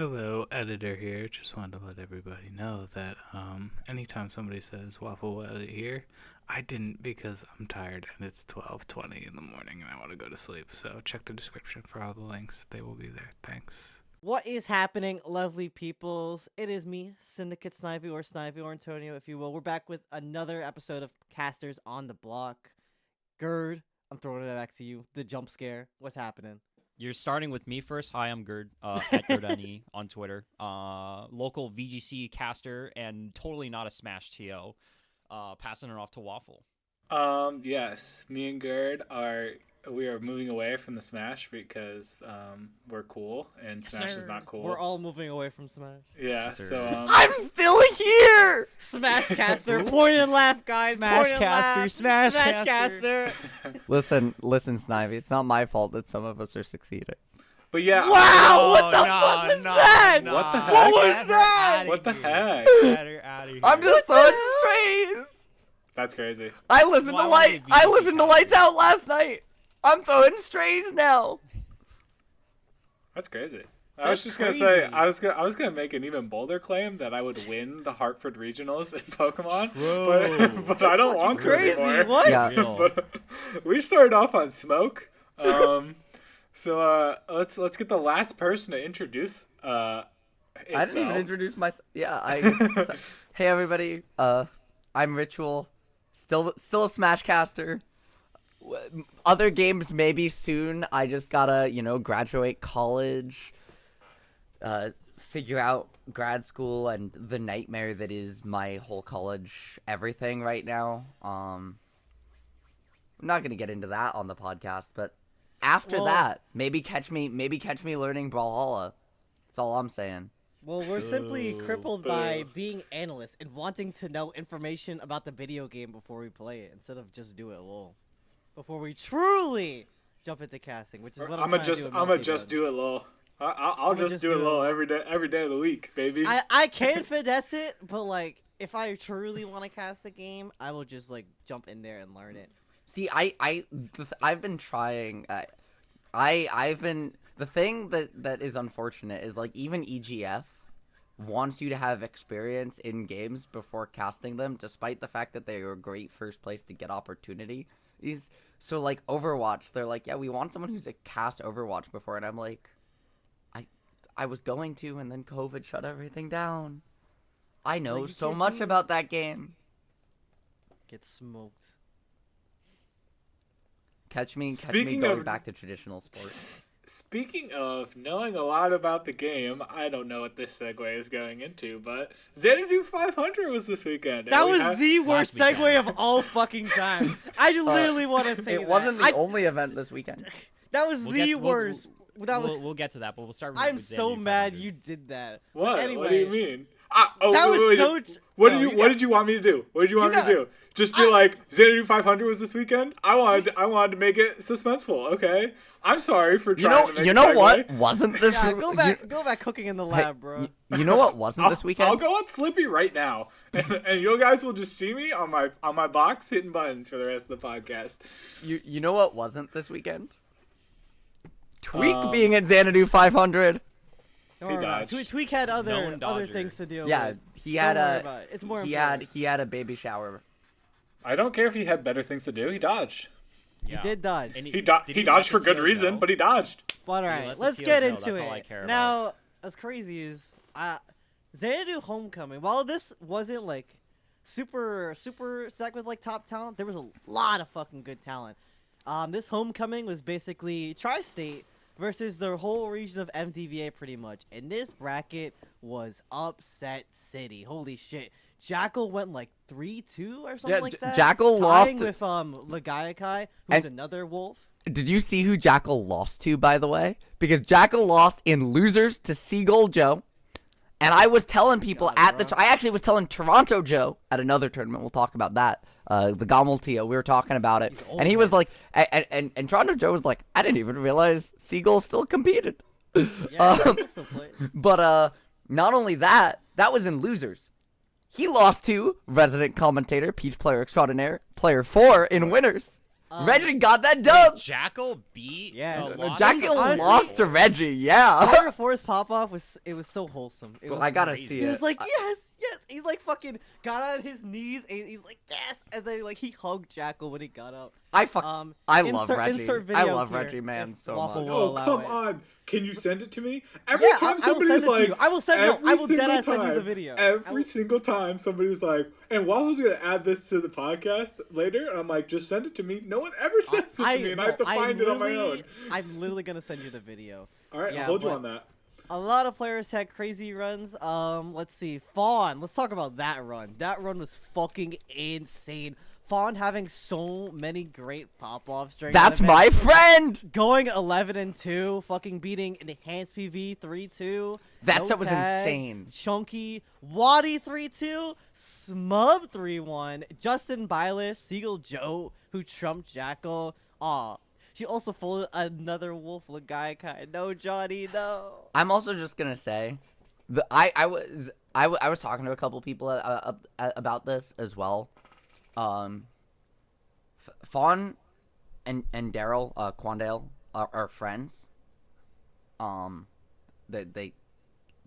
Hello, editor here. Just wanted to let everybody know that anytime somebody says waffle will edit here, I didn't because I'm tired and it's 12:20 in the morning and I want to go to sleep. So check the description for all the links. They will be there. Thanks. What is happening, lovely peoples? It is me, Syndicate Snivy or Antonio, if you will. We're back with another episode of Casters on the Block. Gerd, I'm throwing it back to you. The jump scare. What's happening? You're starting with me first. Hi, I'm Gerd, at Gerdani on Twitter. Local VGC caster and totally not a Smash TO. Passing it off to Waffle. Yes, me and Gerd we are moving away from the Smash because we're cool and Smash is not cool. We're all moving away from Smash. Yeah, so I'm still here. Smash caster, point and laugh, guys. Smash point caster, and laugh. Smash caster. Listen, Snivy. It's not my fault that some of us are succeeding. But yeah. Wow, what the fuck was that? What the heck? What was that? What the heck? Get her out of here. I'm just throwing strays. That's crazy. I listened Why to would it be I listened to VGC Lights Out last night. I'm throwing strays now. That's crazy. I That's was just gonna crazy. say I was gonna make an even bolder claim that I would win the Hartford regionals in Pokemon, but I don't want to Crazy. anymore. What? Yeah. Real. But we started off on smoke. So let's get the last person to introduce. I didn't even itself. introduce myself. Yeah. Hey everybody. I'm Ritual. Still a Smash caster. Other games maybe soon. I just gotta graduate college. Figure out grad school and the nightmare that is my whole college everything right now. I'm not gonna get into that on the podcast, but after that, maybe catch me learning Brawlhalla. That's all I'm saying. Well, we're simply crippled by being analysts and wanting to know information about the video game before we play it, instead of just do it lol. Before we truly jump into casting, which is what I'm gonna just do it low. I'll just do it low every day of the week, baby. I can finesse it, but like if I truly want to cast the game, I will just like jump in there and learn it. See, I've been trying. I've been the thing that is unfortunate is like even EGF wants you to have experience in games before casting them, despite the fact that they are a great first place to get opportunity. So like Overwatch, they're like, yeah, we want someone who's cast Overwatch before, and I'm like, I was going to, and then COVID shut everything down. I know you so can't much do it. about that game. Get smoked. Catch me Speaking going of- back to traditional sports. Speaking of knowing a lot about the game, I don't know what this segue is going into, but Xanadu 500 was this weekend. and That we was had- the worst Last weekend. segue of all fucking time. I literally want to say It that. wasn't the only event this weekend. That was We'll the get- we'll- worst. That was. We'll get to that, but we'll start with I'm with so Xanadu mad 500. you did that. What? Anyway, What do you mean? That was wait, so. What No, did you you What got- did you want me to do? What did you want me gotta- to do? Just be like Xanadu 500 was this weekend? I wanted to make it suspenseful. Okay, I'm sorry for trying to make You a know segue. what wasn't this? Yeah, go back cooking in the lab, bro. You know what wasn't this weekend? I'll go on Slippy right now, and you guys will just see me on my box hitting buttons for the rest of the podcast. You know what wasn't this weekend? Tweak being at Xanadu 500. Don't worry about it. dodged. Tweak had other Known Dodger. things to deal Yeah, with. he had Don't worry a about it. It's more he important. had a baby shower. I don't care if he had better things to do. He dodged. Yeah. He did dodge. And He did dodged let for the good TOs reason, know? but he dodged. But let alright, the let's TOs get know, into that's it. all I care about. Now, as crazy as Xanadu Homecoming, while this wasn't like super stacked with like top talent, there was a lot of fucking good talent. This Homecoming was basically Tri-State versus the whole region of MDVA pretty much. And this bracket was upset city. Holy shit. Jackal went like 3-2 or something Yeah, like that. Jackal tying lost- with Lagayakai, who's And- another wolf. Did you see who Jackal lost to, by the way? Because Jackal lost in losers to Seagull Joe. And I was telling people God, I actually was telling Toronto Joe at another tournament. We'll talk about that. The Gameltio. We were talking about it. These old And he was like, heads. and Toronto Joe was like, I didn't even realize Seagull still competed. Yeah, Jackal still played. But not only that, that was in losers. He lost to resident commentator, Peach Player Extraordinaire, Player 4 in winners. Reggie got that dub. Wait, Jackal beat. Yeah. Jackie honestly- lost to Reggie. Yeah. Power Force pop off was so wholesome. It Well, was I gotta crazy. see He it. was like, yes. He like fucking got on his knees and he's like, yes, and then like he hugged Jackal when he got up. I love Reggie. Insert I video love here Reggie, man, if so Waffle much. will Oh, allow come it. on. Can you send it to me? Every Yeah, time I will somebody's send it to like, you. I will send no, every I will single deadass send you the time- video. I Every will- single time somebody's like, and Waffle's going to add this to the podcast later, and I'm like, just send it to me. No one ever sends it to me, and I have to find it on my own. I'm literally gonna send you the video. All right, Yeah, I'll hold you but- on that. A lot of players had crazy runs. Let's see. Fawn. Let's talk about that run. That run was fucking insane. Fawn having so many great pop-offs during that That's event. my friend. Going 11-2, fucking beating Enhanced PV 3-2. That No set was Tag, insane. Chunky, Waddy 3-2, Smub 3-1, Justin Bylish, Seagull Joe, who trumped Jackal. Aw. She also folded another Wolf Lagaikai. No, Johnny, no. I'm also just gonna say, I was talking to a couple people about this as well. Fawn and Daryl Quandale are friends.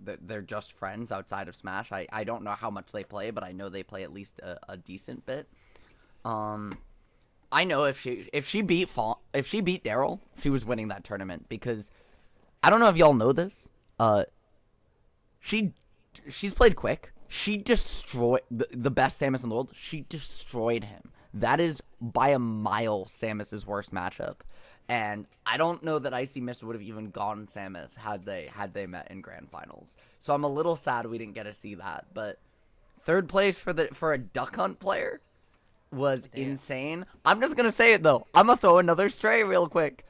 They're just friends outside of Smash. I don't know how much they play, but I know they play at least a decent bit. I know if she beat Daryl, she was winning that tournament, because I don't know if y'all know this. She's played quick. She destroyed the best Samus in the world. She destroyed him. That is by a mile Samus's worst matchup. And I don't know that Icy Mist would have even gone Samus had they met in grand finals. So I'm a little sad we didn't get to see that. But third place for a Duck Hunt player was insane. I'm just gonna say it though. I'm gonna throw another stray real quick.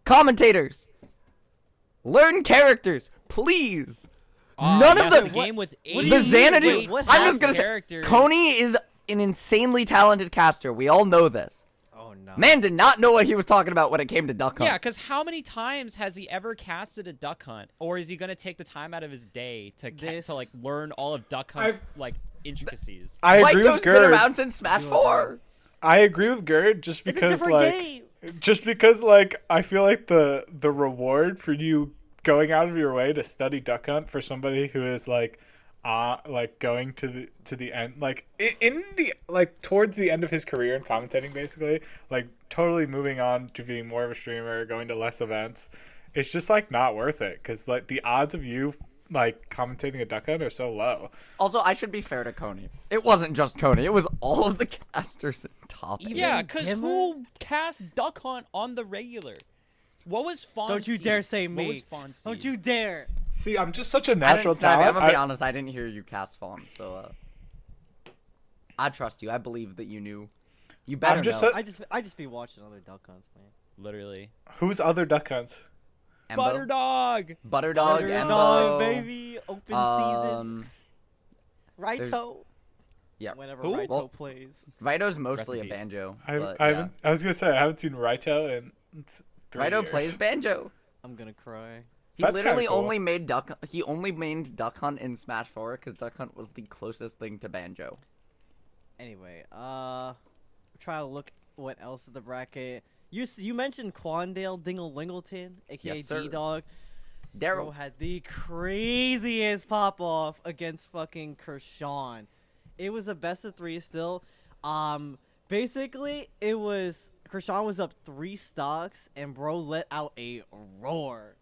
Commentators, learn characters, please. None of the game with what do the you mean? Xanadu. Wait, what I'm just gonna characters? say, Coney is an insanely talented caster. We all know this. Oh no. Man did not know what he was talking about when it came to Duck Hunt. Yeah, because how many times has he ever casted a Duck Hunt, or is he gonna take the time out of his day to This- to like learn all of Duck Hunt's I've- like intricacies? I agree White with been Gerd. around since Smash 4. I agree with Gerd just It's a because, different like, game. I feel like the reward for you going out of your way to study Duck Hunt for somebody who is like going to the end, like in the like towards the end of his career in commentating, basically, like totally moving on to being more of a streamer, going to less events. It's just like not worth it, because like the odds of you like commentating a Duck Hunt are so low. Also, I should be fair to Coney. It wasn't just Coney. It was all of the casters in top. Even Yeah, because Dimmer? who cast Duck Hunt on the regular? What was Fawn? Don't you seed? dare say What me. was Fawn Don't seed? you dare. See, I'm just such a I natural didn't, Snivy, I'm talent. gonna be I- honest. I didn't hear you cast Fawn, so I trust you. I believe that you knew. You better I'm just know. so- I just be watching other Duck Hunts, man. Literally. Who's other Duck Hunts? Embo? Butterdog. Butterdog, Underdog, Embo, baby. Open season. Raito. Yeah. Whenever Who? Raito Well, plays. Raito's mostly a Rest in peace. banjo. I but, haven't. I was gonna say I haven't seen Raito in 3 Raito years. plays banjo. I'm gonna cry. He That's kinda literally cool. only made Duck. He only made Duck Hunt in Smash 4 because Duck Hunt was the closest thing to banjo. Anyway, try to look what else in the bracket. You mentioned Quandale Dingle-Lingleton, aka Yes, sir. D-Dog. Bro Daryl. had the craziest pop-off against fucking Kershawn. It was a best of 3 still. Basically, it was Kershawn was up 3 stocks, and bro let out a roar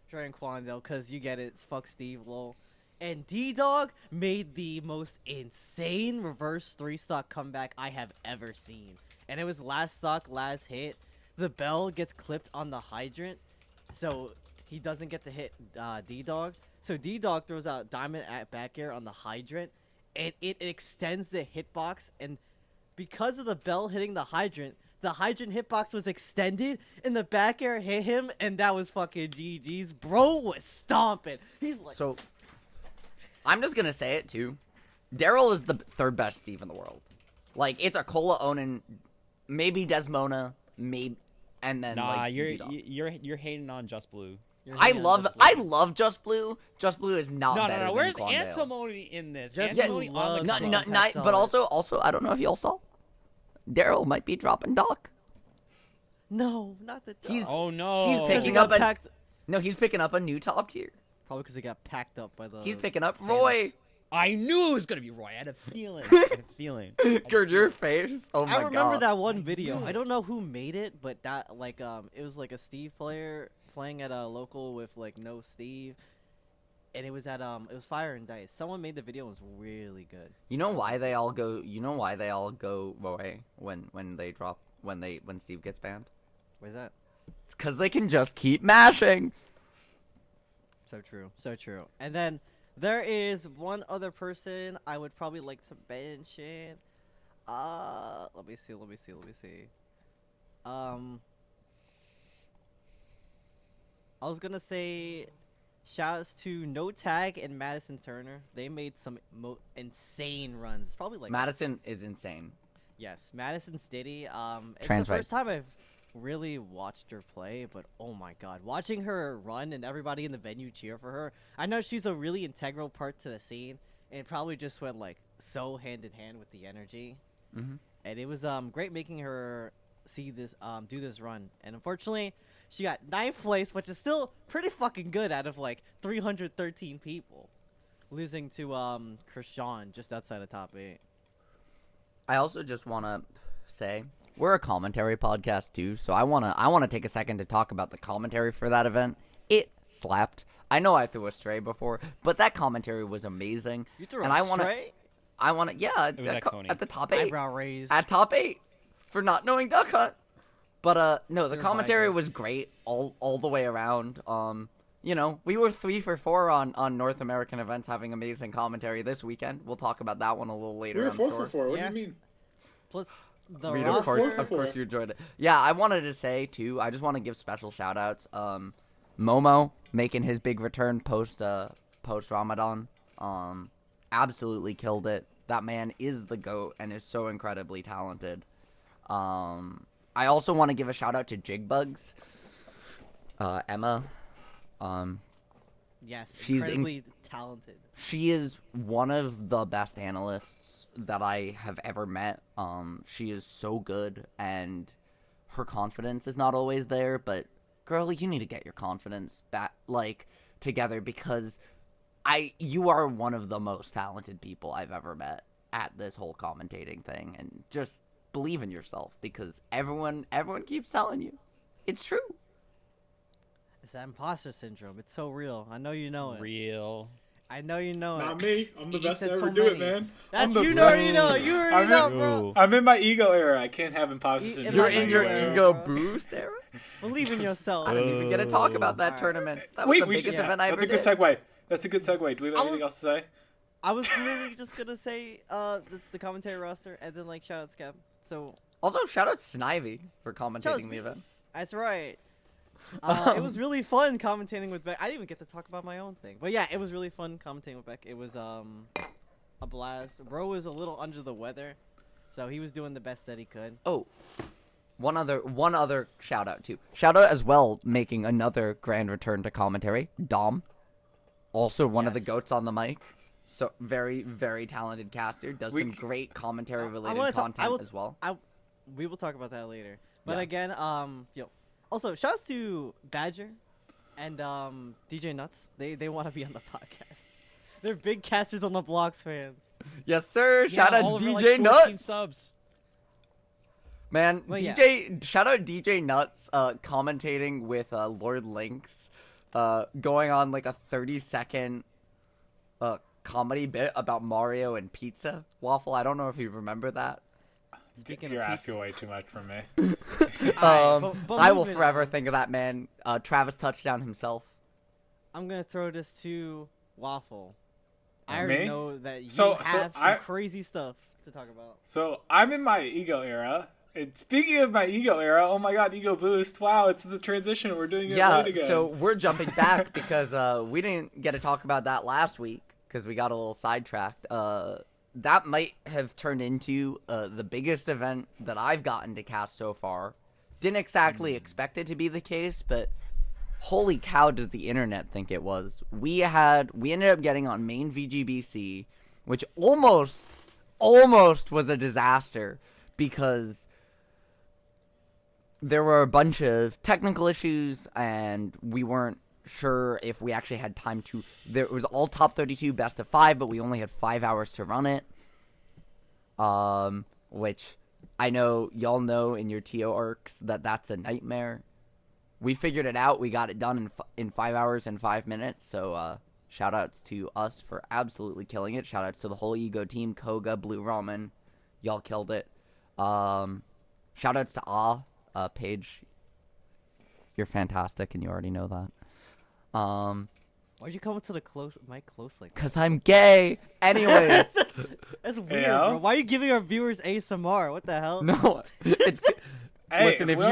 during Quandale, because you get it, it's fuck Steve, lol. And D-Dog made the most insane reverse 3-stock comeback I have ever seen. And it was last stock, last hit. The bell gets clipped on the hydrant, so he doesn't get to hit D-Dog. So D-Dog throws out Diamond at back air on the hydrant, and it extends the hitbox. And because of the bell hitting the hydrant hitbox was extended, and the back air hit him, and that was fucking GG's. Bro was stomping. He's like, So, I'm just gonna say it too. Daryl is the third best Steve in the world. Like, it's Akola Onin, maybe Desmona, maybe, and then Nah, like D-Dog. you're hating on Just Blue. you're I hitting on love Just Just Blue. Just Blue is not No, better no, no. than Where's Quandale. Antimony in this? Just Antimony Blue on the loves club. Blue. But That's also, I don't know if y'all saw. Daryl might be dropping Doc. No, not the dog. He's- Oh no. he's 'Cause he picking got up a- packed. No, he's picking up a new top tier. Probably because he got packed up by the. He's picking up Santas. Roy. I knew it was gonna be Roy. I had a feeling. I had a feeling. Gerd, your face. Oh my I remember god. that one video. I don't know who made it, but that like it was like a Steve player playing at a local with like no Steve, and it was at it was Fire and Dice. Someone made the video. It was really good. You know why they all go? You know why they all go Roy when Steve gets banned? What is that? It's because they can just keep mashing. So true. So true. And then there is one other person I would probably like to mention. Let me see. I was gonna say, shoutouts to No Tag and Madison Turner. They made some insane runs. It's probably like Madison is insane. yes, Madison Stiddy. It's Trans the first rights. time I've really watched her play, but oh my god, watching her run and everybody in the venue cheer for her. I know she's a really integral part to the scene, and it probably just went like so hand in hand with the energy. Mhm. And it was great making her see this do this run. And unfortunately, she got 9th place, which is still pretty fucking good out of like 313 people, losing to Krishan just outside of top 8. I also just want to say we're a commentary podcast too, so I wanna take a second to talk about the commentary for that event. It slapped. I know I threw a stray before, but that commentary was amazing. You threw And a I wanna- straight Yeah, was at Coney. at the top 8. eyebrow raise. At top 8 for not knowing Duck Hunt. But no, the You're commentary vibrant. was great all the way around. You know, we were 3 for 4 on North American events, having amazing commentary this weekend. We'll talk about that one a little later. We were I'm 4 sure. for 4. What Yeah. do you mean? Plus the Reed, roster. of course, 4 for of course 4. you enjoyed it. Yeah, I wanted to say too. I just want to give special shout outs. Momo making his big return post Ramadan. Absolutely killed it. That man is the GOAT and is so incredibly talented. I also want to give a shout out to Jigbugs. Emma. Yes, She's incredibly talented. She is one of the best analysts that I have ever met. She is so good, and her confidence is not always there. But girl, you need to get your confidence back, like, together, because you are one of the most talented people I've ever met at this whole commentating thing, and just believe in yourself, because everyone keeps telling you it's true. It's that imposter syndrome. It's so real. I know you know it. Real. I know you know Not it. me. I'm the You best to said ever so do it, many. man. That's I'm the you best. already know. You already I'm know, in- bro. I'm in my ego era. I can't have imposter You- syndrome. You're my in your ego era, ego bro. boost era. Believe in yourself. I didn't even get to talk about that Alright. tournament. That was Wait, the we biggest should. event I That's ever a good did. segue. That's a good segue. Do we have I anything was- else to say? I was literally just gonna say the commentary roster and then like shout out Scab. So Also, shout out Snivy for Shout out commentating the event. that's right. It was really fun commentating with Beck. I didn't even get to talk about my own thing, but yeah, it was really fun commentating with Beck. It was a blast. Bro was a little under the weather, so he was doing the best that he could. Oh, one other shout out too. Shout out as well, making another grand return to commentary. Dom, also one of the Yes. goats on the mic. So very, very talented caster. Does We some c- great commentary I related wanna talk- content I will- as well. We will talk about that later. But Yeah. again, also shouts to Badger and DJ Nuts. They want to be on the podcast. They're big casters on the blocks fans. Yes, sir. Shout Yeah, out all over, like, DJ 14 Nuts. subs. Man, Well, yeah. shout out DJ Nuts, commentating with Lord Lynx, going on like a 30-second comedy bit about Mario and pizza. Waffle, I don't know if you remember that. Speaking You're of asking way too much from me. Alright, but I will moving forever on. think of that man, Travis Touchdown himself. I'm gonna throw this to Waffle. I Me? already know that you So have some I- crazy stuff to talk about. So I'm in my ego era. And speaking of my ego era, oh my god, ego boost! Wow, it's the transition. We're doing it Yeah, right again. so we're jumping back because we didn't get to talk about that last week because we got a little sidetracked. That might have turned into the biggest event that I've gotten to cast so far. Didn't exactly expect it to be the case, but holy cow, does the internet think it was? We ended up getting on main VGBC, which almost was a disaster because there were a bunch of technical issues, and we weren't sure if we actually had time to. There was all top 32 best of 5, but we only had 5 hours to run it. Which I know y'all know in your TO arcs that's a nightmare. We figured it out. We got it done in 5 hours and 5 minutes. So shout outs to us for absolutely killing it. Shout outs to the whole Ego team, Koga, Blue Ramen. Y'all killed it. Shout outs to Paige. You're fantastic, and you already know that. Why'd you come into the mic close like that? Cause I'm gay. Anyways, That's weird, Heyo. bro. Why are you giving our viewers ASMR? What the hell? no, it's Hey, listen. If you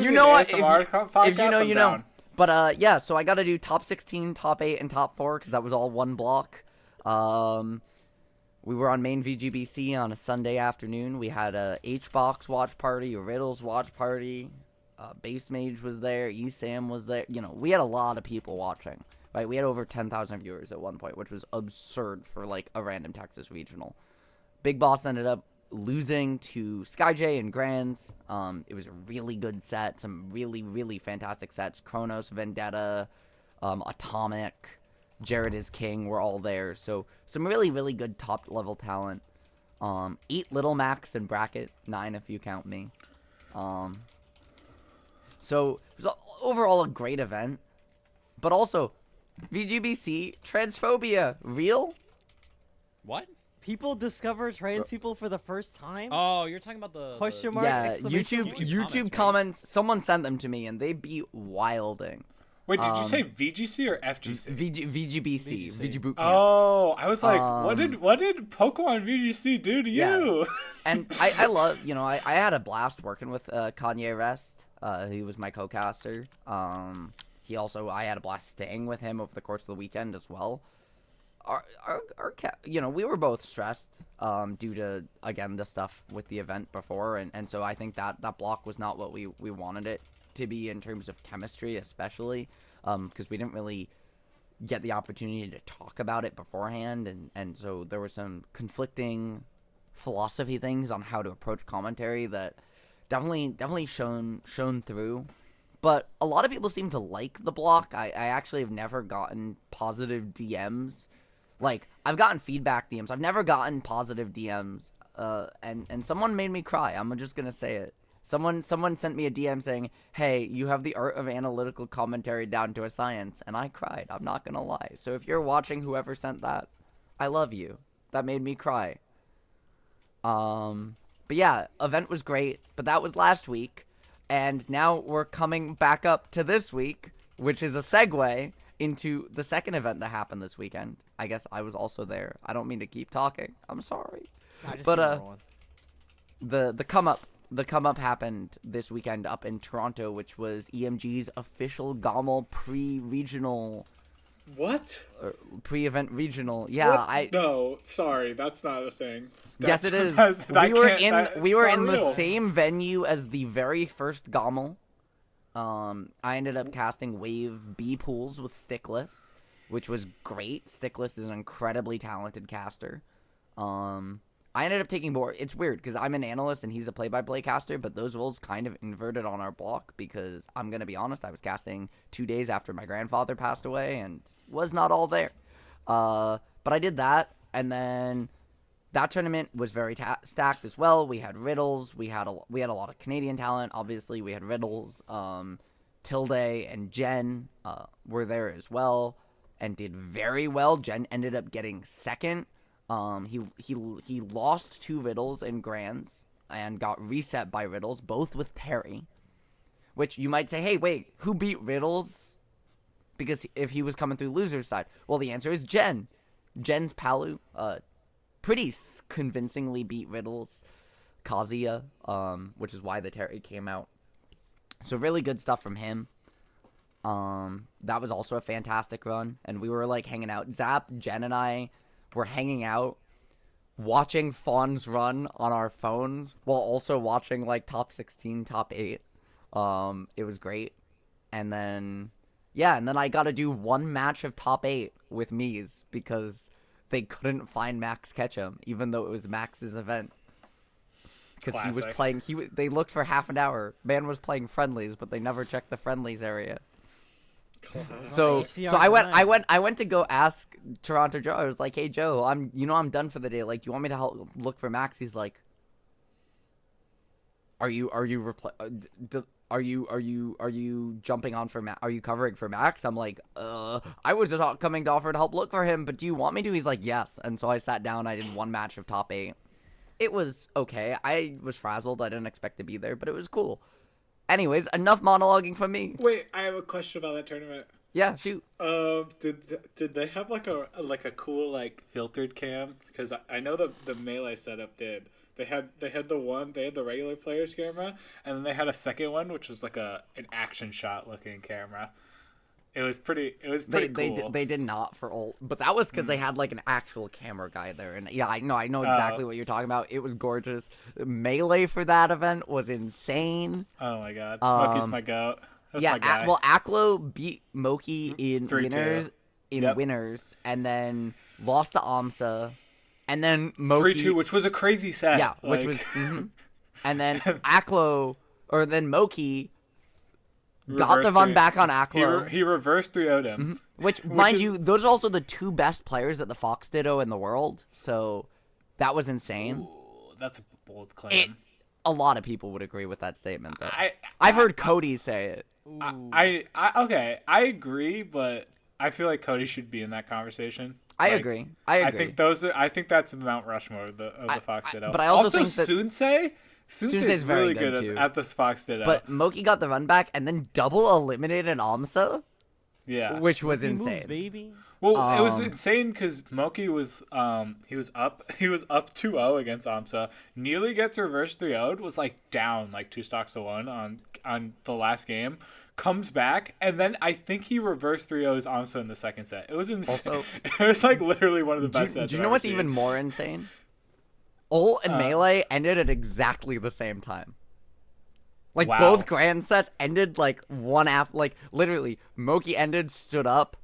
you know what, if if you know, you know. But yeah. So I got to do top 16, top 8, and top 4 because that was all one block. We were on main VGBC on a Sunday afternoon. We had a HBox watch party, a Riddles watch party. Base Mage was there. ESAM was there. You know, we had a lot of people watching. Right, we had over 10,000 viewers at one point, which was absurd for like a random Texas regional. Big Boss ended up losing to SkyJ and Grands. It was a really good set. Some really, really fantastic sets. Kronos, Vendetta, Atomic, Jared is King were all there. So some really, really good top level talent. 8 Little Max in bracket, 9 if you count me. So it was overall a great event, but also VGBC transphobia real. What? People discover trans people for the first time? Oh, you're talking about the Question mark, Yeah, exclamation YouTube mark? comments. Someone sent them to me, and they be wilding. Wait, did you say VGC or FGC? VGBC, VG Bootcamp. Oh, I was like, what did Pokemon VGC do to Yeah. you? And I love, you know, I had a blast working with Kanye Rest. He was my co-caster. I had a blast staying with him over the course of the weekend as well. You know, we were both stressed due to, again, the stuff with the event before. And so I think that block was not what we wanted it to be in terms of chemistry, especially because we didn't really get the opportunity to talk about it beforehand. And so there were some conflicting philosophy things on how to approach commentary that definitely shone through. But a lot of people seem to like the block. I actually have never gotten positive DMs. Like, I've gotten feedback DMs. I've never gotten positive DMs. And someone made me cry. I'm just going to say it. Someone sent me a DM saying, hey, you have the art of analytical commentary down to a science. And I cried. I'm not going to lie. So if you're watching, whoever sent that, I love you. That made me cry. But yeah, event was great. But that was last week. And now we're coming back up to this week, which is a segue into the second event that happened this weekend. I guess I was also there. I don't mean to keep talking. I'm sorry. But the come up happened this weekend up in Toronto, which was EMG's official GOML pre-regional. What? Pre-event regional. Yeah, What? No, sorry, that's not a thing. Yes, it is. We were in the same venue as the very first GOML. I ended up casting Wave B pools with Stickless, which was great. Stickless is an incredibly talented caster. I ended up taking more. It's weird because I'm an analyst and he's a play-by-play caster, but those roles kind of inverted on our block because I'm going to be honest, I was casting 2 days after my grandfather passed away and was not all there. But I did that, and then that tournament was very stacked as well. We had Riddles. We had a lot of Canadian talent. Obviously, we had Riddles. Tilde and Jen were there as well and did very well. Jen ended up getting second. He lost 2 Riddles in Grands and got reset by Riddles, both with Terry. Which you might say, hey, wait, who beat Riddles? Because if he was coming through loser's side. Well, the answer is Jen. Jen's Palu pretty convincingly beat Riddles. Kazuya, which is why the Terry came out. So really good stuff from him. That was also a fantastic run. And we were like hanging out. Zap, Jen, and I were hanging out, watching Fawn's run on our phones while also watching like top 16, top 8. It was great. And then I got to do one match of top 8 with Mies because they couldn't find Max Ketchum, even though it was Max's event. because he was Classic. playing. They looked for half an hour. Man was playing friendlies, but they never checked the friendlies area. So ACR so nine. I went to go ask Toronto Joe. I was like, "Hey Joe, I'm done for the day. Like, do you want me to help look for Max?" He's like, "Are you jumping on for Are you covering for Max?" I'm like, I was just coming to offer to help look for him, but do you want me to?" He's like, "Yes." And so I sat down. I did one match of top 8. It was okay. I was frazzled. I didn't expect to be there, but it was cool. Anyways, enough monologuing from me. Wait, I have a question about that tournament. Yeah, shoot. Did they have like a cool like filtered cam? Because I know the melee setup did. They had the regular player's camera, and then they had a second one which was like an action shot looking camera. It was pretty cool. They did not for old, but that was because they had like an actual camera guy there, and yeah, I know exactly what you're talking about. It was gorgeous. The melee for that event was insane. Oh my god, Moki's my goat. That's my guy. Aklo beat Moki in 3-2. winners, and then lost to Amsa, and then Moki 3-2, which was a crazy set. yeah, which was, and then then Moki got the run back on Aklo. He reversed 3-0'd him. Which, mind you, those are also the 2 best players at the Fox Ditto in the world. So that was insane. Ooh, that's a bold claim. A lot of people would agree with that statement, though. I I've heard Cody say it. I okay, I agree, but I feel like Cody should be in that conversation. I Like, agree. I think that's Mount Rushmore of the Fox Ditto. but I also think that Sunsei's very really good, good too. at this Fox Ditto. But Moki got the run back and then double eliminated Amsa, yeah, which was He moves, insane. baby. well, it was insane because Moki was he was up 2-0 against Amsa, nearly gets reverse 3-0'd, was like down like 2 stocks to 1 on the last game. Comes back, and then I think he reversed 3-0's Amsa in the second set. It was insane. Also, it was like literally one of the best sets. Do you I've know ever what's seen. even more insane? Ult and Melee ended at exactly the same time. Like, Wow. both grand sets ended like one after. Like, literally, Moki ended, stood up,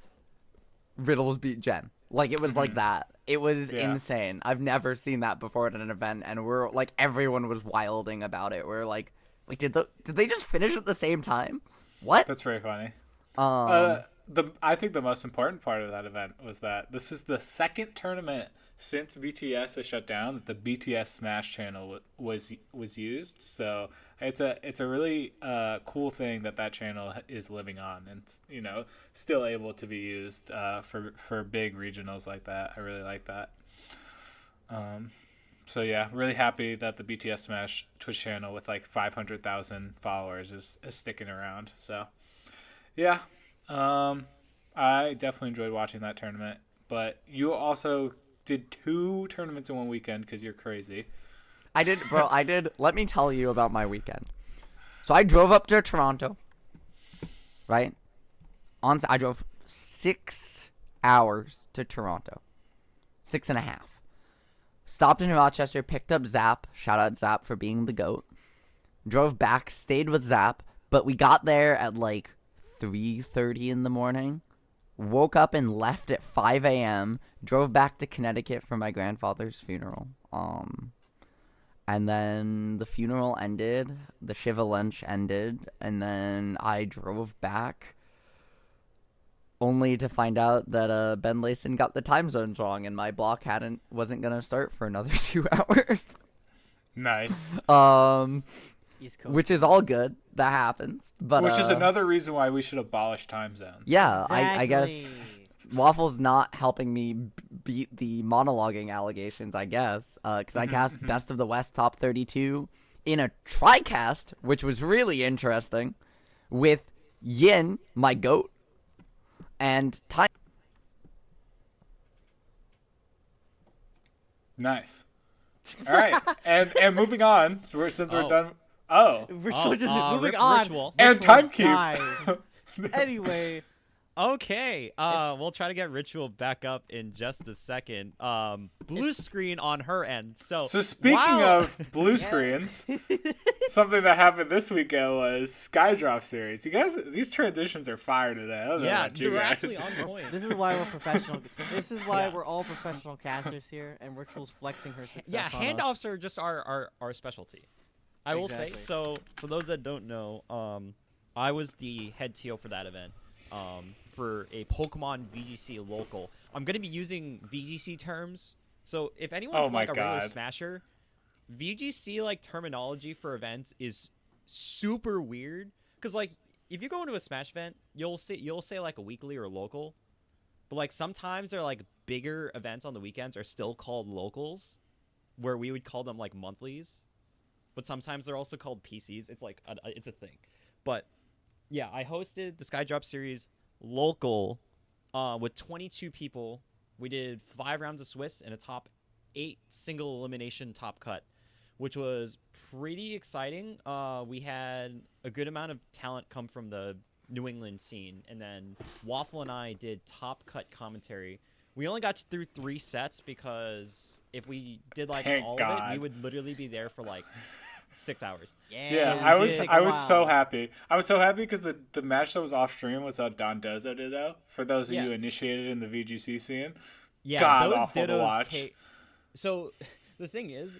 Riddles beat Jen. Like, it was like that. It was Yeah. insane. I've never seen that before at an event, and we're like, everyone was wilding about it. We're like, did they just finish at the same time? What? That's very funny. Um, I think the most important part of that event was that this is the second tournament since BTS has shut down that the BTS Smash channel was used. So it's a really cool thing that channel is living on and still able to be used for big regionals like that. I really like that. So yeah, really happy that the BTS Smash Twitch channel with like 500,000 followers is sticking around. So yeah, I definitely enjoyed watching that tournament. But you also did 2 tournaments in one weekend because you're crazy. I did, bro. I did. Let me tell you about my weekend. So I drove up to Toronto, right? I drove 6 hours to Toronto, 6.5. Stopped in Rochester, picked up Zap. Shout out Zap for being the GOAT. Drove back, stayed with Zap, but we got there at like 3:30 in the morning. Woke up and left at 5 a.m. Drove back to Connecticut for my grandfather's funeral. And then the funeral ended, the Shiva lunch ended, and then I drove back only to find out that Ben Layson got the time zones wrong and my block wasn't gonna start for another 2 hours. Nice. East Coast. Which is all good. That happens. But Which is another reason why we should abolish time zones. Yeah, I guess Exactly. Waffle's not helping me beat the monologuing allegations, I guess, because I cast Best of the West Top 32 in a TriCast, which was really interesting, with Yin, my GOAT, and Time. Nice. All right, and moving on. So since we're Oh. done. Oh, We're so just moving Rip on. Ritual. and Ritual Timekeep. dies. Anyway, Okay, we'll try to get Ritual back up in just a second. Blue screen on her end. So So speaking wow. of blue screens, something that happened this weekend was Skydrop series. You guys, these transitions are fire today. I don't know Yeah, about you they're guys. actually on point. This is why we're professional. This is why Yeah. we're all professional casters here, and Ritual's flexing her success Yeah, on us. handoffs are just our specialty. I will say, Exactly. so for those that don't know, I was the head TO for that event. For a Pokemon VGC local. I'm going to be using VGC terms. So if anyone's Oh my like a regular God. Smasher, VGC like terminology for events is super weird. Because like if you go into a Smash event, you'll say like a weekly or local. But like sometimes they're like bigger events on the weekends are still called locals, where we would call them like monthlies. But sometimes they're also called PCs. It's like it's a thing. But yeah, I hosted the Skydrop series local with 22 people. We did 5 rounds of Swiss and a top 8 single elimination top cut, which was pretty exciting. We had a good amount of talent come from the New England scene, and then Waffle and I did top cut commentary. We only got through 3 sets because if we did like Thank all of God. it, we would literally be there for like 6 hours. Yeah, So I we was did- I was so wow. happy. I was so happy because the match that was off stream was Don Dozo Ditto. For those of Yeah. you initiated in the VGC scene, Yeah, God those awful to dittos watch. So the thing is,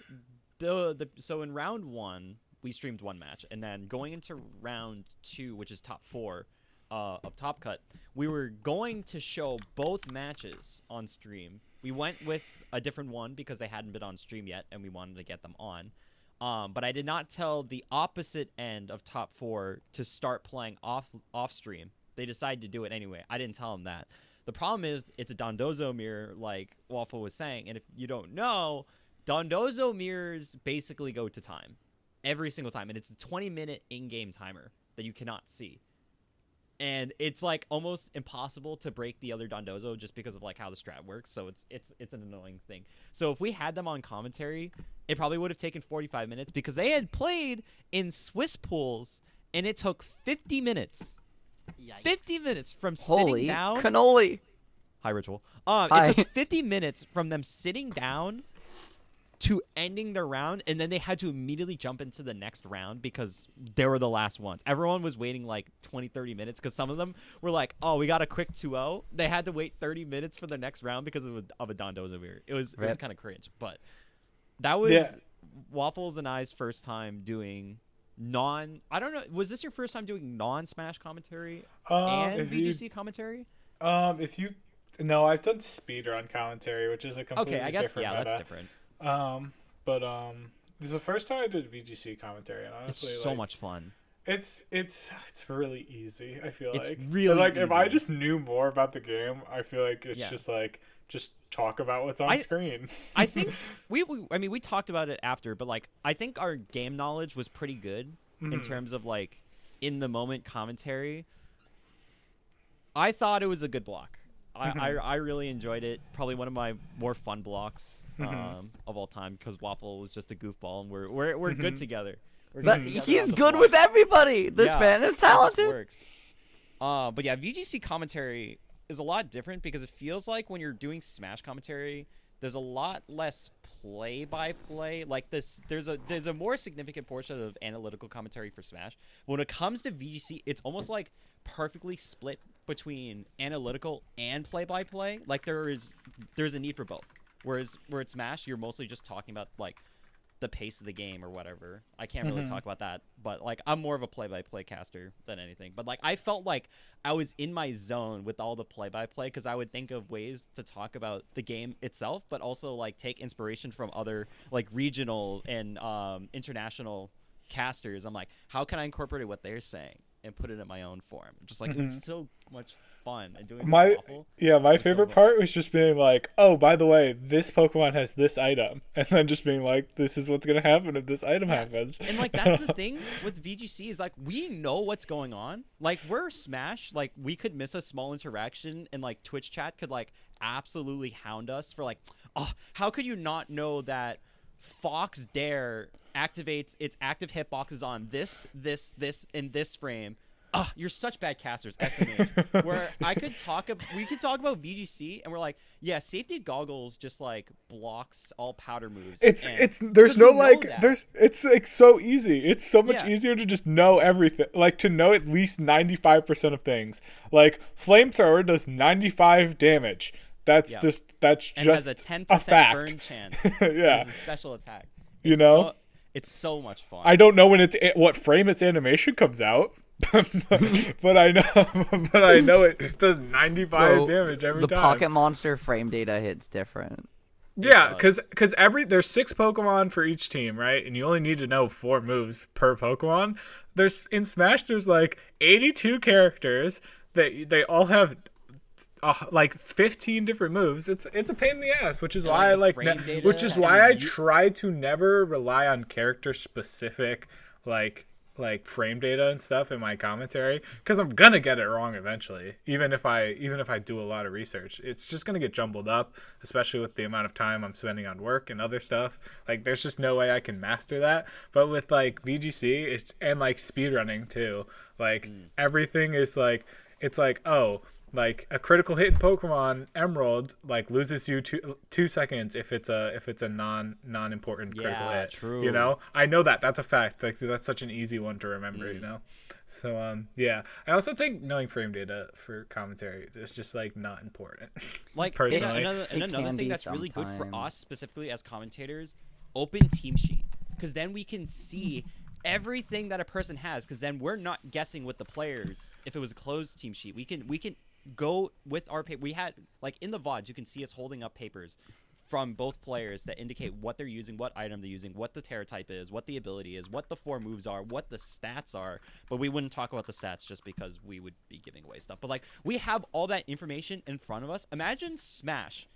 so in round 1 we streamed 1 match, and then going into round 2, which is top 4 of Top Cut, we were going to show both matches on stream. We went with a different one because they hadn't been on stream yet, and we wanted to get them on. But I did not tell the opposite end of top 4 to start playing off stream. They decided to do it anyway. I didn't tell them that. The problem is it's a Dondozo mirror, like Waffle was saying, and if you don't know, Dondozo mirrors basically go to time every single time, and it's a 20-minute in-game timer that you cannot see. And it's like almost impossible to break the other Dondozo just because of like how the strat works. So it's an annoying thing. So if we had them on commentary, it probably would have taken 45 minutes because they had played in Swiss pools and it took 50 minutes. Yikes. 50 minutes from Holy sitting down. cannoli. Hi, Ritual. Hi. It took 50 minutes from them sitting down to ending their round, and then they had to immediately jump into the next round because they were the last ones. Everyone was waiting like 20, 30 minutes because some of them were like, oh, we got a quick 2-0. They had to wait 30 minutes for the next round because of a Dondozo mirror. It was Rip. kind of cringe, but that was Yeah. Waffles and I's first time doing I don't know, was this your first time doing non-Smash commentary and if VGC commentary? if you no, I've done speedrun commentary, which is a completely Okay, I guess, different yeah, meta. that's different. But this is the first time I did VGC commentary, and honestly, It's so like, much fun. It's really easy. I feel It's like really And, like if I easy. just knew more about the game, I feel like it's Yeah. just like just talk about what's on I- screen. I think we talked about it after, but like I think our game knowledge was pretty good in terms of like in the moment commentary. I thought it was a good block. I really enjoyed it. Probably one of my more fun blocks of all time because Waffle was just a goofball and we're good together. We're But good together he's on the good block. with everybody. This Yeah, man is it just talented. works. But yeah, VGC commentary is a lot different because it feels like when you're doing Smash commentary, there's a lot less play-by-play. Like there's a more significant portion of analytical commentary for Smash. When it comes to VGC, it's almost like perfectly split between analytical and play-by-play. Like there's a need for both. Whereas where it's Smash, you're mostly just talking about like the pace of the game or whatever. I can't really talk about that, but like I'm more of a play-by-play caster than anything. But like I felt like I was in my zone with all the play-by-play because I would think of ways to talk about the game itself, but also like take inspiration from other like regional and international casters. I'm like, how can I incorporate what they're saying and put it in my own form? Just like it was so much fun and doing it with My Waffle. my so favorite fun. part was just being like, oh, by the way, this Pokemon has this item, and then just being like, this is what's gonna happen if this item happens. And like that's the thing with VGC is like we know what's going on. Like we're Smash, like we could miss a small interaction and like Twitch chat could like absolutely hound us for like, oh, how could you not know that Fox Dare activates its active hitboxes on this in this frame, you're such bad casters, SMH. Where we could talk about VGC, and we're like, yeah, safety goggles just like blocks all powder moves. It's and, there's 'cause no we know like that. there's it's like so easy. It's so much Yeah. easier to just know everything. Like to know at least 95% of things. Like flamethrower does 95 damage. That's Yeah. that's and just has a 10% a fact. burn chance. Yeah. It's a special attack. You It's know? so, it's so much fun. I don't know when what frame its animation comes out. but I know it does 95 Bro, damage every the time. pocket monster frame data hits different. Yeah, does. because there's 6 Pokemon for each team, right? And you only need to know 4 moves per Pokemon. There's in Smash, there's like 82 characters that they all have like 15 different moves. It's a pain in the ass, which is And, why I the like frame data, which is and why the I try to never rely on character specific like frame data and stuff in my commentary, because I'm gonna get it wrong eventually. Even if I do a lot of research, it's just gonna get jumbled up, especially with the amount of time I'm spending on work and other stuff. Like there's just no way I can master that. But with like VGC, it's and like speedrunning too, like everything is like it's like, oh, like a critical hit in Pokemon Emerald like loses you 2 seconds if it's a non-important critical Yeah, hit. true. You know, I know that's a fact. Like that's such an easy one to remember. You know, so yeah. I also think knowing frame data for commentary is just like not important. Like personally. another It can thing be that's really good for sometimes. us specifically as commentators, open team sheet, because then we can see everything that a person has, because then we're not guessing with the players. If it was a closed team sheet, we can go with our paper. We had like in the VODs, you can see us holding up papers from both players that indicate what they're using, what item they're using, what the Terra type is, what the ability is, what the 4 moves are, what the stats are. But we wouldn't talk about the stats just because we would be giving away stuff. But like we have all that information in front of us. Imagine Smash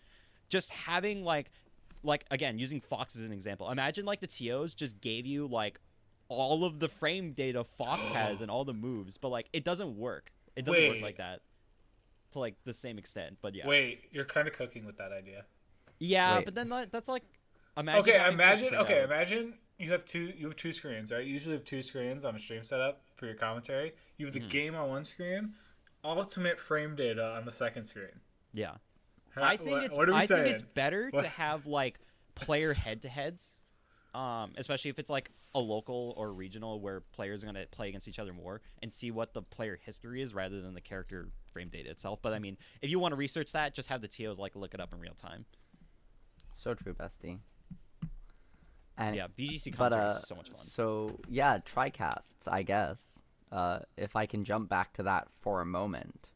just having like again, using Fox as an example. Imagine like the TOs just gave you like all of the frame data Fox has and all the moves, but like it doesn't work. It doesn't work Wait. like that to like the same extent. But yeah. Wait, you're kind of cooking with that idea. Yeah, Wait. but then that's like imagine. Okay, having to print out- imagine you have two screens, right? You usually have 2 screens on a stream setup for your commentary. You have the game on one screen, ultimate frame data on the second screen. Yeah. Huh? I think it's what are we saying? think it's better What? to have like player head-to-heads, especially if it's like a local or regional where players are gonna play against each other more and see what the player history is rather than the character frame data itself. But I mean, if you want to research that, just have the TOs like look it up in real time. So true, bestie. And Yeah, VGC but commentary is so much fun. so yeah, tricasts, I guess. If I can jump back to that for a moment,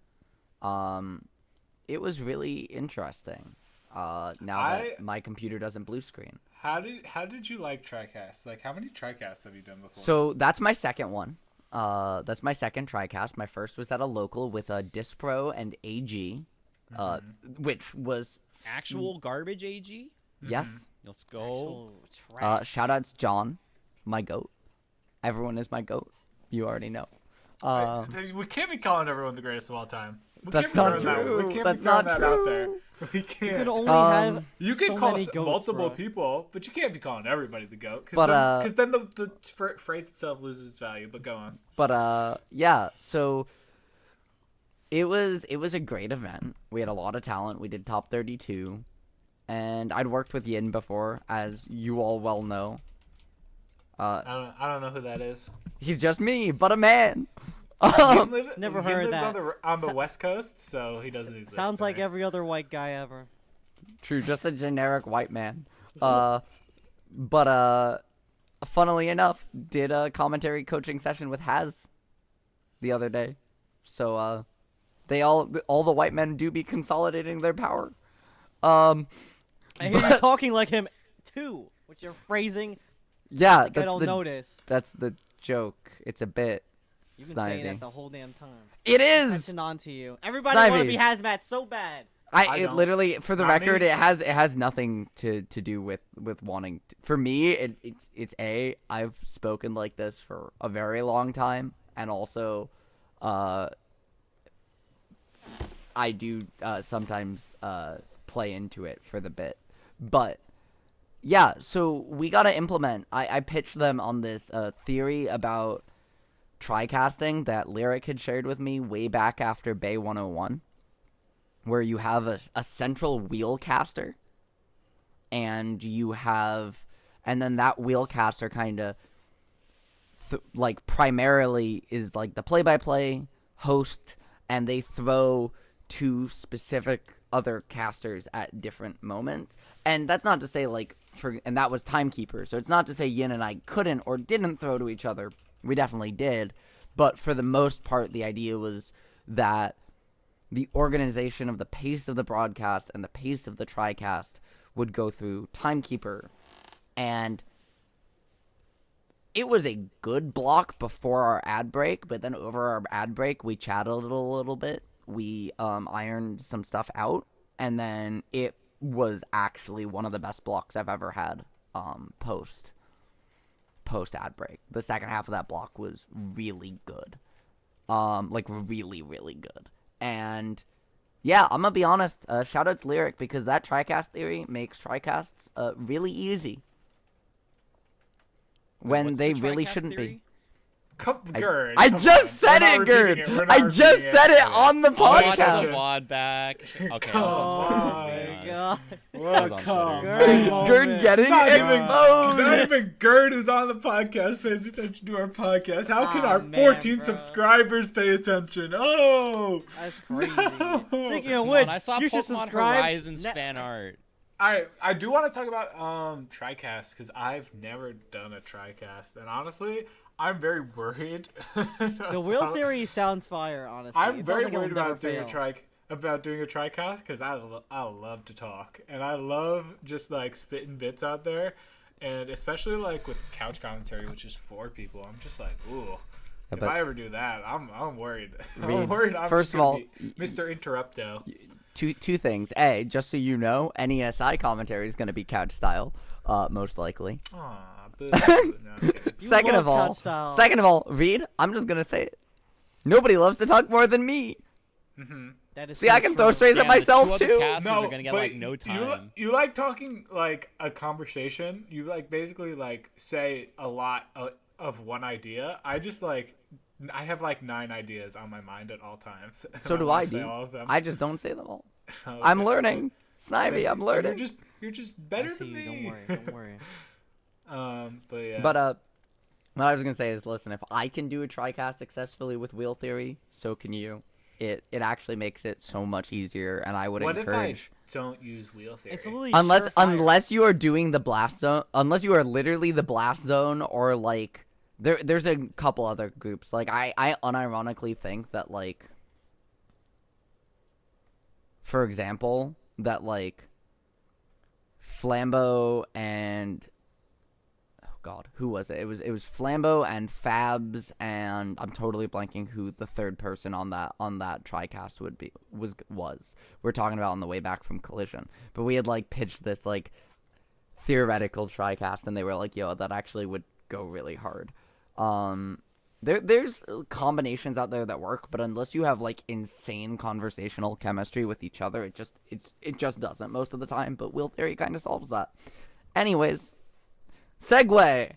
it was really interesting. Now I- that my computer doesn't blue screen. How did you like TriCast? Like, how many TriCasts have you done before? So that's my second one. That's my second TriCast. My first was at a local with a Dispro and AG, which was Actual garbage AG. yes. Let's go. Actual trash. Shout outs John, my goat. Everyone is my goat. You already know. We can't be calling everyone the greatest of all time. We That's can't be not throwing true. That, we can't That's be throwing not that out true. there. We You can't. could only Um, have You can so call many goats, multiple bro. people, but you can't be calling everybody the goat. But, Because then the phrase itself loses its value. But go on. But yeah, so it was a great event. We had a lot of talent. We did top 32, and I'd worked with Yin before, as you all well know. I don't know who that is. He's just me, but a man. Never Yin heard lives that. on the West Coast, so he doesn't exist. Sounds like there. every other white guy ever. True, just a generic white man. But funnily enough, did a commentary coaching session with Haz the other day. So they all the white men do be consolidating their power. I hear you talking like him too, with your phrasing. Yeah, Like I don't notice. that's the joke. It's a bit. You've been saying Snivy. that the whole damn time. It is. Attention on to you. Everybody want to Snivy. be hazmat so bad. I It don't. literally, for the I record, mean- it has nothing to do with wanting. For me, it's I've spoken like this for a very long time, and also, I do sometimes play into it for the bit, but yeah. So we gotta implement. I pitched them on this theory about TriCasting that Lyric had shared with me way back after Bay 101, where you have a central wheel caster, and then that wheel caster kind of like primarily is like the play-by-play host, and they throw to specific other casters at different moments. And that's not to say and that was Timekeeper, so it's not to say Yin and I couldn't or didn't throw to each other. We definitely did, but for the most part the idea was that the organization of the pace of the broadcast and the pace of the TriCast would go through Timekeeper. And it was a good block before our ad break, but then over our ad break, we chatted a little bit. We ironed some stuff out, and then it was actually one of the best blocks I've ever had post ad break. The second half of that block was really good. Really, really good. And yeah, I'm gonna be honest, shout out to Lyric, because that TriCast theory makes TriCasts really easy. When What's they the really TriCast shouldn't theory? be. Gerd, I come just on. said We're it, not Gerd. repeating it. We're I not just repeating said it on the I'll watch podcast. the VOD back. Okay, Come I was on Twitter. on. being my honest. God. I was on Come Twitter. Gerd on. Gerd moment. getting Not exposed. even Gerd, who's on the podcast, pays attention to our podcast. How can Aw, our man, 14 bro. subscribers pay attention? Oh! That's crazy. No. Speaking of Come which, on, I saw you should Pokemon subscribe. Horizons fan art. I do want to talk about TriCast, because I've never done a TriCast, and honestly, I'm very worried. The wheel theory sounds fire, honestly. I'm It sounds very like it'll worried never about doing fail. about doing a TriCast, because I love to talk, and I love just like spitting bits out there, and especially like with couch commentary, which is 4 people. I'm just like, ooh. If but- I ever do that, I'm worried. Reed, I'm worried. I'm first just of gonna all, be Mr. Interrupto. Two things. A, just so you know, NESI commentary is going to be couch style, most likely. Aw, boo. No, I'm kidding. You Second love of all, couch style. Reed, I'm just going to say it. Nobody loves to talk more than me. That is See, so I can throw true. strays at Damn, the myself two other too. casters are gonna get but like no time. You like talking like a conversation. You like basically like say a lot of one idea. I just like I have like 9 ideas on my mind at all times. and So do wanna I, say dude. all of them. I just don't say them all. Okay. I'm learning. Snivy, I'm learning. You're just I better see than you. me. Don't worry. But yeah. But what I was gonna say is, listen, if I can do a TriCast successfully with wheel theory, so can you. It actually makes it so much easier, and I would what encourage. if I don't use wheel theory? It's literally Unless surefire. you are doing the blast zone, unless you are literally the blast zone, or like there's a couple other groups. Like I unironically think that, like, for example, that like Flambeau and God, who was it? It was Flambeau and Fabs, and I'm totally blanking who the third person on that TriCast was. We're talking about on the way back from Collision, but we had like pitched this like theoretical TriCast, and they were like, "Yo, that actually would go really hard." There's combinations out there that work, but unless you have like insane conversational chemistry with each other, it just doesn't most of the time. But wheel theory kind of solves that. Anyways. Segue.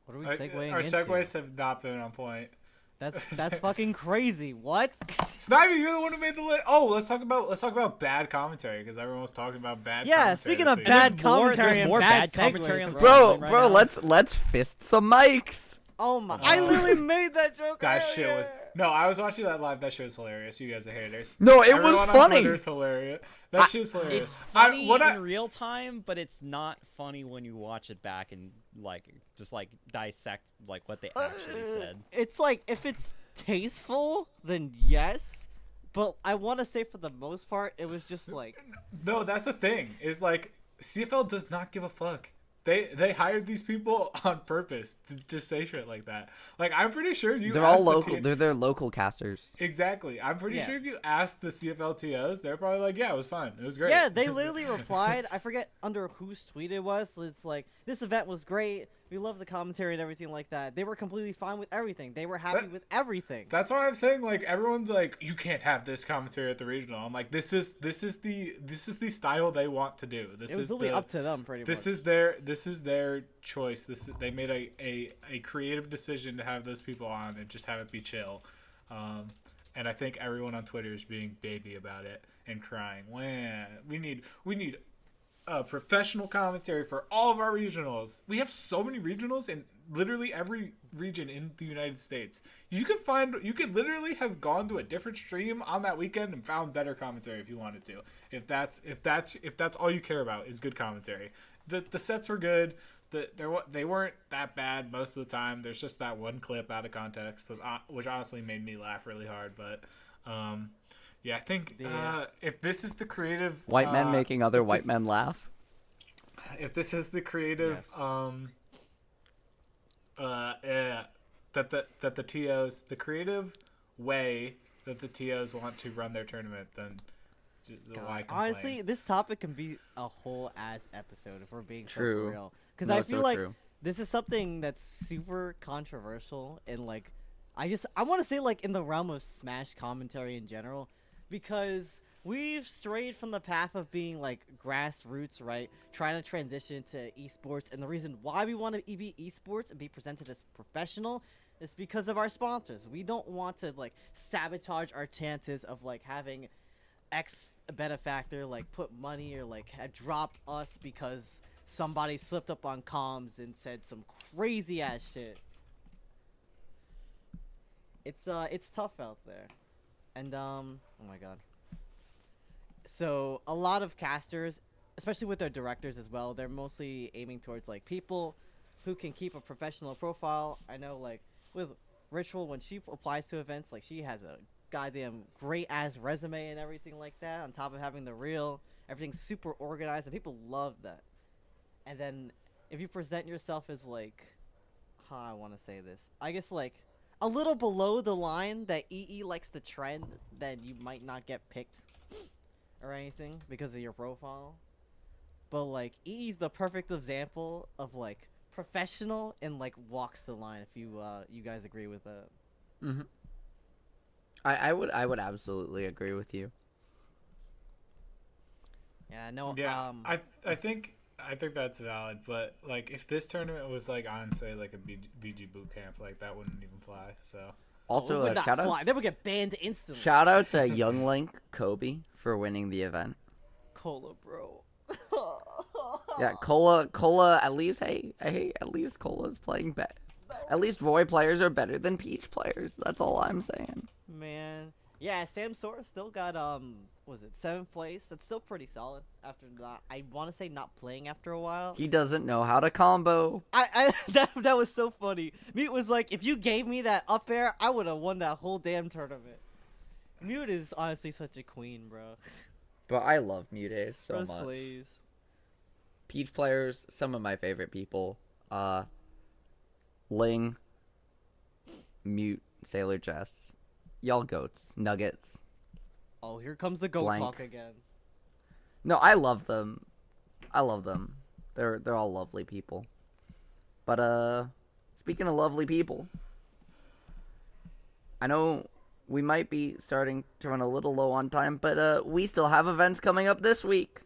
What are we Our segueing into? segues have not been on point. That's fucking crazy. What? Snivy, you're the one who made the list. Oh, let's talk about bad commentary, because everyone was talking about bad. Yeah, commentary speaking this of week. bad There's more- commentary there's and more bad bad commentary on segues, the right Bro, now. let's fist some mics. Oh my! I literally made that joke. That shit earlier. was no. I was watching that live. That shit was hilarious. You guys are haters. No, it Everyone was on funny. Twitter's hilarious. That shit was hilarious. It's funny what in real time, but it's not funny when you watch it back and like just like dissect like what they actually said. It's like if it's tasteful, then yes. But I want to say for the most part, it was just like No, that's the thing. Is like CFL does not give a fuck. They hired these people on purpose to say shit like that. Like, I'm pretty sure you. They're all asked the local. team- They're their local casters. Exactly. I'm pretty Yeah. sure if you asked the CFL TOs, they're probably like, "Yeah, it was fun. It was great." yeah. They literally replied. I forget under whose tweet it was. It's like this event was great. We love the commentary and everything like that. They were completely fine with everything. They were happy with everything. That's why I'm saying, like, everyone's like, you can't have this commentary at the regional. I'm like, this is the style they want to do. It was really up to them, pretty much. This is their choice. They made a creative decision to have those people on and just have it be chill. And I think everyone on Twitter is being baby about it and crying. Wow, we need professional commentary for all of our regionals. We have so many regionals in literally every region in the United States. You could literally have gone to a different stream on that weekend and found better commentary if you wanted to. If that's all you care about is good commentary. The sets were good. They weren't that bad most of the time. There's just that one clip out of context, which honestly made me laugh really hard. But yeah, I think if this is the creative White men making other white men laugh. If this is the creative that the TOs, the creative way that the TOs want to run their tournament, then just why complain? Honestly, this topic can be a whole ass episode if we're being so True. for real. Because No, I it's feel so like true. this is something that's super controversial and like I want to say like in the realm of Smash commentary in general, because we've strayed from the path of being like grassroots, right? Trying to transition to esports, and the reason why we want to be esports and be presented as professional is because of our sponsors. We don't want to like sabotage our chances of like having X benefactor like put money or like drop us because somebody slipped up on comms and said some crazy ass shit. It's tough out there. And oh my god. So a lot of casters, especially with their directors as well, they're mostly aiming towards like people who can keep a professional profile. I know like with Ritual, when she applies to events, like she has a goddamn great ass resume and everything like that, on top of having the reel, everything's super organized and people love that. And then if you present yourself as like, how I want to say this, I guess like a little below the line that EE likes to trend, then you might not get picked or anything because of your profile. But like EE's the perfect example of like professional and like walks the line. If you guys agree with that. Mm-hmm. I would absolutely agree with you. Yeah, no. Yeah, I think that's valid, but like if this tournament was like on say like a BG boot camp, like that wouldn't even fly. So Also, would not shout fly. out They would get banned instantly. shout out to Young Link Kobe for winning the event. Cola, bro. Yeah, Cola. At least at least Cola's playing better. At least Roy players are better than Peach players. That's all I'm saying. Man, yeah, Sam Sora still got was it 7th place? That's still pretty solid after that. I want to say not playing after a while. He doesn't know how to combo. I that was so funny. Mute was like, if you gave me that up air, I would have won that whole damn tournament. Mute is honestly such a queen, bro. But I love Mute so Bro much. slays. Peach players, some of my favorite people. Ling, Mute, Sailor Jess, y'all goats, Nuggets. Oh, here comes the goat Blank. talk again. No, I love them. They're all lovely people. But speaking of lovely people, I know we might be starting to run a little low on time, but we still have events coming up this week.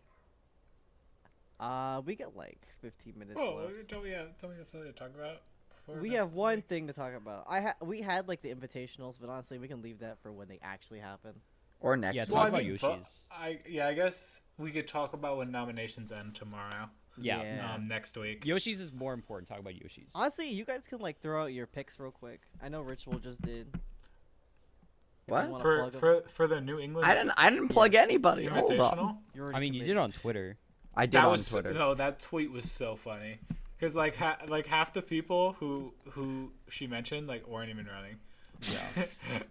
We got like 15 minutes whoa, left. don't we have something to talk about before? We have one thing to talk about. We had like the invitationals, but honestly, we can leave that for when they actually happen. Or next Yeah, week. talk about Yoshi's. I guess we could talk about when nominations end tomorrow. Yeah. Next week. Yoshi's is more important. Talk about Yoshi's. Honestly, you guys can like throw out your picks real quick. I know Ritual just did. If you What? wanna For plug 'em. for the New England I didn't plug anybody. Hold on. Invitational. You already I mean, you committed. did on Twitter. I did That on was Twitter. no, that tweet was so funny because like half the people who she mentioned like weren't even running. Yeah.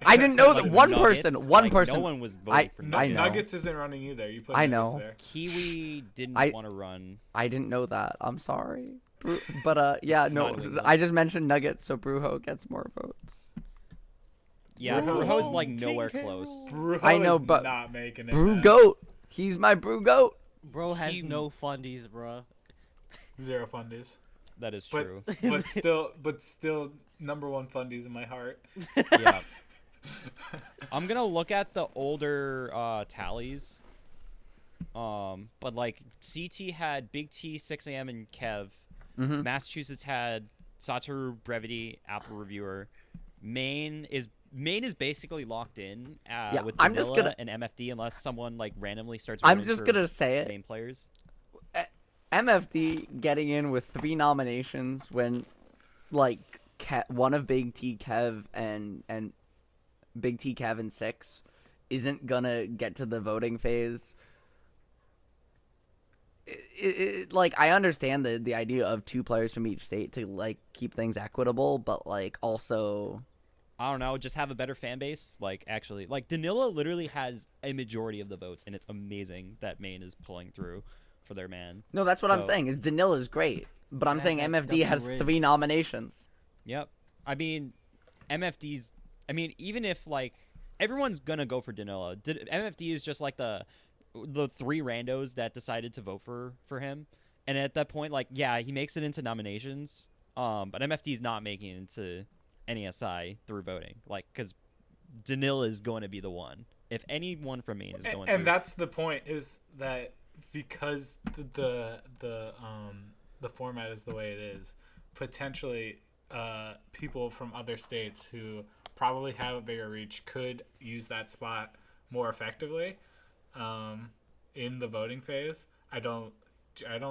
I didn't know that Like one Nuggets, person. like, person. No one was voting I- for I Nuggets. know. Nuggets isn't running either. You put I Nuggets know. there. Kiwi didn't I- want to run. I didn't know that. I'm sorry. But yeah, no. Not New I just mentioned Nuggets, so Brujo gets more votes. Yeah, Bro, Brujo's like King nowhere K. close. Bro I know, is but not making it. Brew man. Goat. He's my Brew Goat. Bro has He- no fundies, bro. Zero fundies. That is but true. but still number one fundies in my heart. Yeah. I'm gonna look at the older tallies. But like CT had Big T, 6 a.m. and Kev. Mm-hmm. Massachusetts had Satoru, Brevity, Apple Reviewer. Maine is basically locked in Yeah, with I'm just Vanilla gonna- and MFD unless someone like randomly starts. I'm voting just for gonna say it. main players. MFD getting in with 3 nominations when, like, one of Big T, Kev, and Big T, Kev, and 6 isn't gonna get to the voting phase. Like, I understand the idea of 2 players from each state to, like, keep things equitable, but, like, also... I don't know, just have a better fan base. Like, actually, like, Danila literally has a majority of the votes, and it's amazing that Maine is pulling through for their man. No, that's what I'm So- saying, is Danila's great, but I'm Yeah, saying that MFD W has Riggs. 3 nominations. Yep. I mean, MFD's. I mean, even if like everyone's gonna go for Danila, MFD is just like the 3 randos that decided to vote for him, and at that point, like, yeah, he makes it into nominations. But MFD is not making it into NESI through voting, like, because Danila is going to be the one. If anyone from Maine is going, And through, that's the point, is that because the format is the way it is, potentially people from other states who probably have a bigger reach could use that spot more effectively in the voting phase. I don't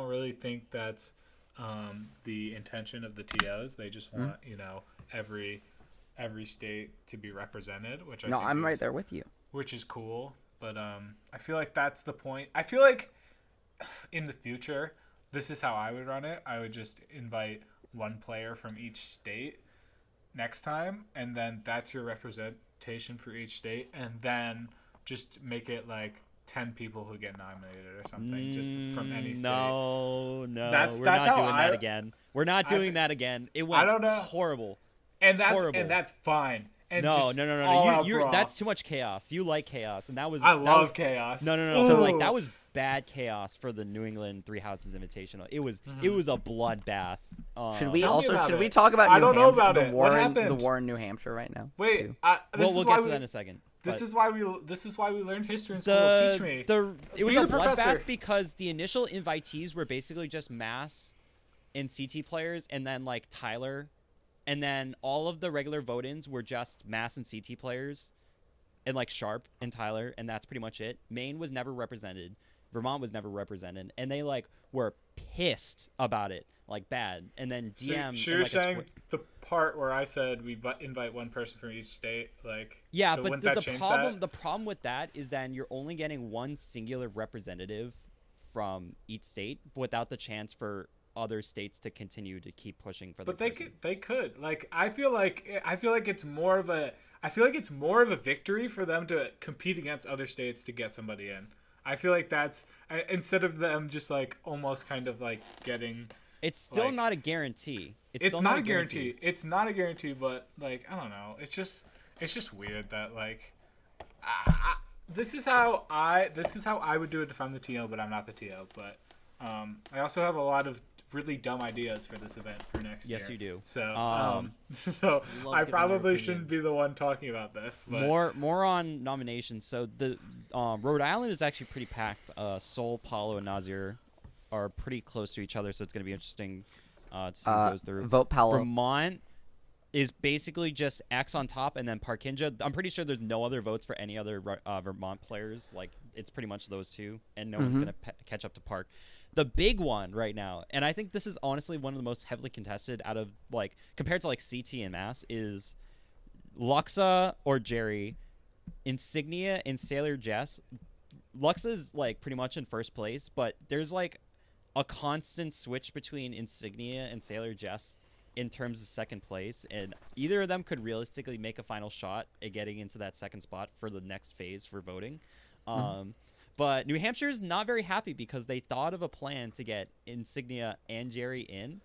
really think that's the intention of the TOs. They just want every state to be represented, which I No, think I'm is, right there with you. which is cool. But I feel like that's the point. I feel like in the future, this is how I would run it. I would just invite 1 player from each state next time, and then that's your representation for each state, and then just make it like 10 people who get nominated or something, just from any state. No, That's we're how not doing I- that again. We're not I doing thi- that again. It went don't know. horrible. And Horrible. that's fine. And No, just no, no, no, all no. out You're brawl. that's too much chaos. You like chaos, and that was I that love was, chaos. No, no, no. So like Ooh. that was bad chaos for the New England Three Houses Invitational. It was Mm-hmm. a bloodbath. Should we Tell me about should we it. talk about I New don't know Hampshire, about the it. war What in, the happened? war in New Hampshire right now? Wait, too. We'll get to that in a second. This but is why we learn history in school. the Teach me. it was Be a the professor. bloodbath because the initial invitees were basically just Mass and CT players, and then like Tyler, and then all of the regular vote-ins were just Mass and CT players, and like Sharp and Tyler, and that's pretty much it. Maine was never represented. Vermont was never represented, and they like were pissed about it, like bad. And then So, DM. so and, you're like, saying the part where I said we invite 1 person from each state, like yeah, so but wouldn't the that change problem that? the problem with that is then you're only getting 1 singular representative from each state without the chance for other states to continue to keep pushing for the But they person. could. Like I feel like it's more of a victory for them to compete against other states to get somebody in. I feel like that's instead of them just like almost kind of like getting. It's still like- not a guarantee. It's still not a guarantee. It's not a guarantee, but like I don't know. It's just weird that like. This is how I would do it if I'm the TO, but I'm not the TO. But I also have a lot of really dumb ideas for this event for next year. Yes, you do. So love so I giving your probably opinion. shouldn't be the one talking about this. But More on nominations. So the Rhode Island is actually pretty packed. Seoul, Palo, and Nazir are pretty close to each other, so it's going to be interesting to see who goes through. Vote Palo. Vermont is basically just X on top, and then Parkinja. I'm pretty sure there's no other votes for any other Vermont players. Like, it's pretty much those 2, and no one's going to catch up to Park. The big one right now, and I think this is honestly one of the most heavily contested out of, like, compared to, like, CT and Mass, is Luxa or Jerry, Insignia, and Sailor Jess. Luxa's, like, pretty much in first place, but there's, like, a constant switch between Insignia and Sailor Jess in terms of second place, and either of them could realistically make a final shot at getting into that second spot for the next phase for voting. But New Hampshire is not very happy because they thought of a plan to get Insignia and Jerry in,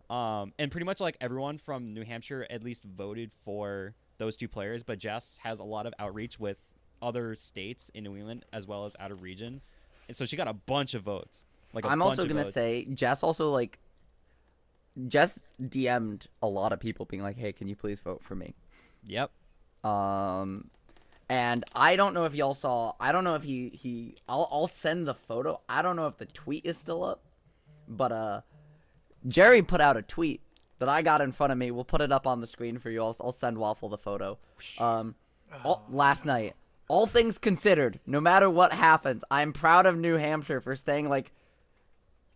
and pretty much like everyone from New Hampshire at least voted for those 2 players, but Jess has a lot of outreach with other states in New England as well as out of region, and so she got a bunch of votes. Like I'm also gonna votes. say Jess also like Jess DM'd a lot of people being like, "Hey, can you please vote for me?" Yep. And I don't know if y'all saw. I don't know if I'll send the photo. I don't know if the tweet is still up, but Jerry put out a tweet that I got in front of me. We'll put it up on the screen for you. I'll send Waffle the photo. Last night, all things considered, no matter what happens, I'm proud of New Hampshire for staying like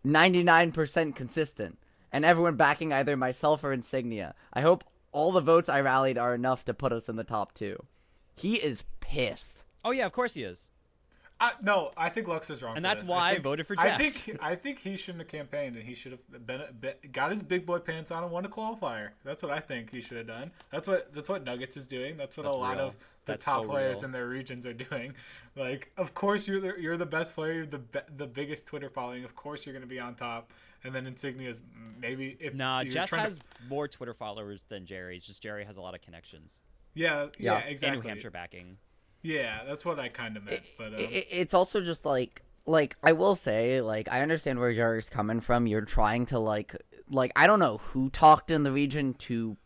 99% consistent, and everyone backing either myself or Insignia. I hope all the votes I rallied are enough to put us in the top 2. He is pissed. Oh yeah, of course he is. No, I think Lux is wrong. And for that's this. why I voted for Jess. I think he shouldn't have campaigned, and he should have got his big boy pants on and won a qualifier. That's what I think he should have done. That's what Nuggets is doing. That's what a lot real. of the That's top so players real. in their regions are doing. Like, of course you're the best player, the biggest Twitter following. Of course you're going to be on top. And then Insignia's maybe if Nah, you're Jess trying has more Twitter followers than Jerry. It's just Jerry has a lot of connections. yeah exactly. And New Hampshire backing. Yeah, that's what I kind of meant. But It's also just like I will say, like, I understand where Jerry's coming from. You're trying to like I don't know who talked in the region to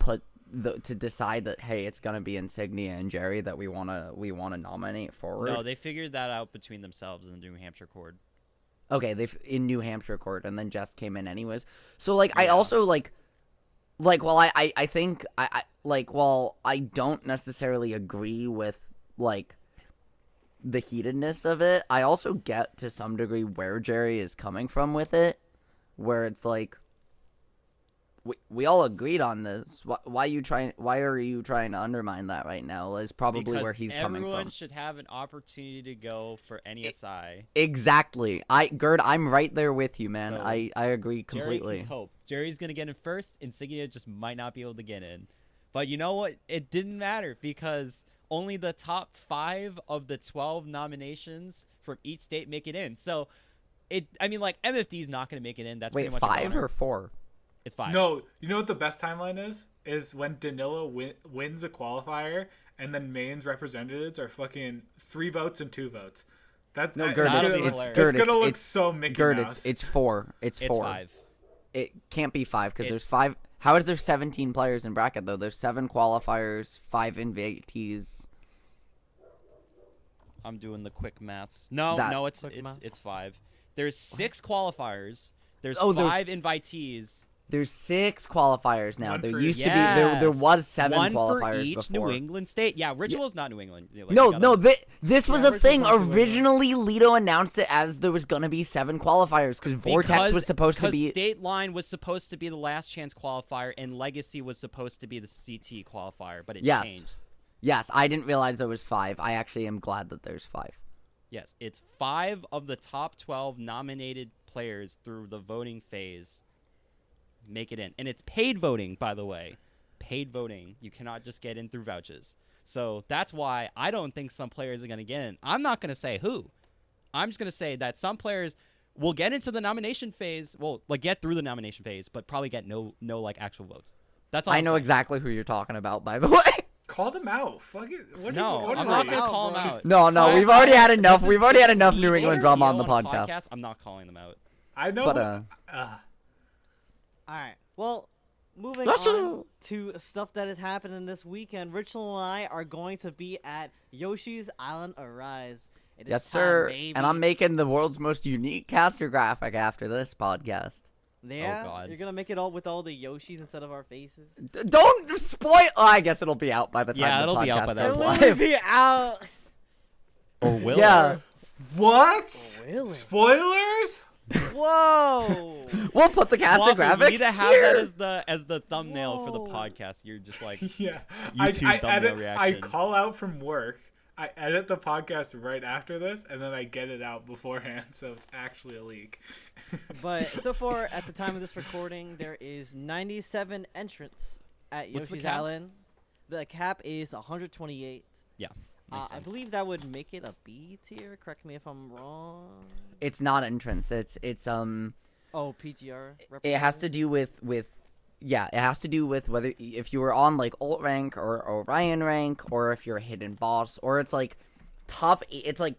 decide that, hey, it's gonna be Insignia and Jerry that we wanna nominate forward. No, they figured that out between themselves in the New Hampshire Court. Okay, in New Hampshire court, and then Jess came in anyways. So like, I also like while I think I while I don't necessarily agree with like the heatedness of it, I also get to some degree where Jerry is coming from with it, where it's like we all agreed on this. Why are you trying to undermine that right now? Is probably Because where he's coming everyone from. should have an opportunity to go for NESI. Exactly. I'm right there with you, man. So, I agree Jerry completely. can cope. Jerry's gonna get in first. Insignia just might not be able to get in. But you know what? It didn't matter because only the top 5 of the 12 nominations from each state make it in. So MFD is not gonna make it in. That's Wait, pretty much a 5 goner. or 4? It's 5. no, you know what the best timeline is? Is when Danilo wins a qualifier, and then Maine's representatives are fucking 3 votes and 2 votes. That's No, it's Gerd, That'll gonna, be it's hilarious. Gerd, it's gonna look it's so Mickey Gerd, Mouse. it's 4. It's 4. 5. It can't be 5 because there's It's- 5. How is there 17 players in bracket though? There's 7 qualifiers, 5 invitees. I'm doing the quick maths. No, it's Quick math. 5. There's 6 qualifiers. There's Oh, there's- 5 invitees. There's 6 qualifiers now. One There for used each. to be there was 7 One qualifiers for each before. New England state. Yeah, Ritual's not New England. Like, No, you gotta- no, this was Yeah, a thing. Ritual's not New England. Originally, Lido announced it as there was gonna be 7 qualifiers because Vortex was supposed to because be. State Line was supposed to be the last chance qualifier, and Legacy was supposed to be the CT qualifier, but it Yes. changed. Yes, I didn't realize there was 5. I actually am glad that there's 5. Yes, it's 5 of the top 12 nominated players through the voting phase make it in. And it's paid voting, by the way. Paid voting. You cannot just get in through vouchers. So that's why I don't think some players are going to get in. I'm not going to say who. I'm just going to say that some players will get into the nomination phase, well, like get through the nomination phase, but probably get no like actual votes. That's all I I'm know saying. exactly who you're talking about, by the way. Call them out. Fuck it. What No, what I'm are not they? going to out, call bro. them out. No, we've already had enough. This We've is- already had this is enough New the England EO drama on the a podcast. I'm not calling them out. I know. But All right. Well, moving Let's on go. to stuff that is happening this weekend. Ritual and I are going to be at Yoshi's Island Arise. It is yes, time, sir. baby. And I'm making the world's most unique caster graphic after this podcast. Yeah, God. you're gonna make it all with all the Yoshis instead of our faces. Don't spoil. Oh, I guess it'll be out by the time Yeah, the it'll podcast be out by that goes It'll time. literally live. be out. Or will Yeah, What? Really? Spoilers? Whoa! we'll put the caster Waffle, graphic you need to have here. that as the thumbnail for the Whoa. podcast. You're just like Yeah. YouTube I thumbnail edit. reaction. I call out from work. I edit the podcast right after this, and then I get it out beforehand, so it's actually a leak. But so far, at the time of this recording, there is 97 entrants at What's the Yoshi's cap? Island. The cap is 128. yeah. Makes I sense. believe that would make it a B tier. Correct me if I'm wrong. It's not entrance. It's Oh, PGR. It has to do with yeah, it has to do with whether if you were on like alt rank or Orion rank, or if you're a hidden boss, or it's like top. It's like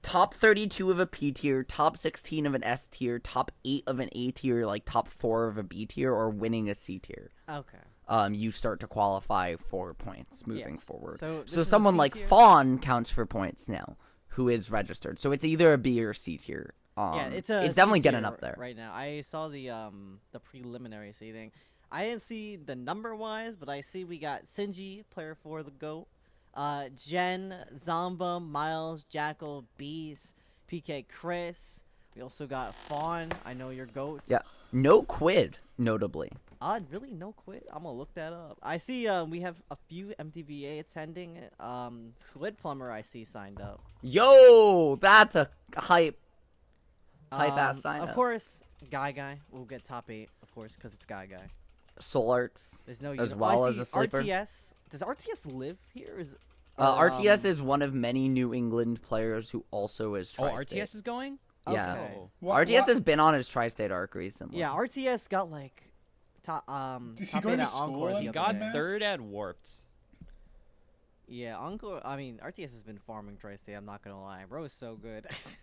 top 32 of a P tier, top 16 of an S tier, top 8 of an A tier, like top 4 of a B tier, or winning a C tier. Okay. You start to qualify for points moving Yes. forward. So this So is a someone C like tier? Fawn counts for points now, who is registered. So it's either a B or C tier. Yeah, it's it's definitely C getting tier up there. right now. I saw the preliminary seating. I didn't see the number wise, but I see we got Sinji, player for the GOAT, Jen, Zamba, Miles, Jackal, Beast, PK, Chris. We also got Fawn. I know your GOAT. Yeah. No quid, notably. Really no quit. I'm gonna look that up. I see. We have a few MTVA attending. Squid Plumber I see signed up. Yo, that's a hype ass sign Of up. course, Guy will get top 8, of course, because it's Guy. Soul Arts. There's no As I well as see a sleeper? RTS. Does RTS live here? Or is RTS is one of many New England players who also is Oh, Tri-State. RTS is going? Yeah. Okay. Oh. RTS has been on his Tri-State arc recently. Yeah, RTS got like top Is he top going 8 to at school Encore. in the He other got day. Mass? third at Warped. Yeah, Encore. I mean, RTS has been farming Tri-State. I'm not gonna lie, bro is so good. Is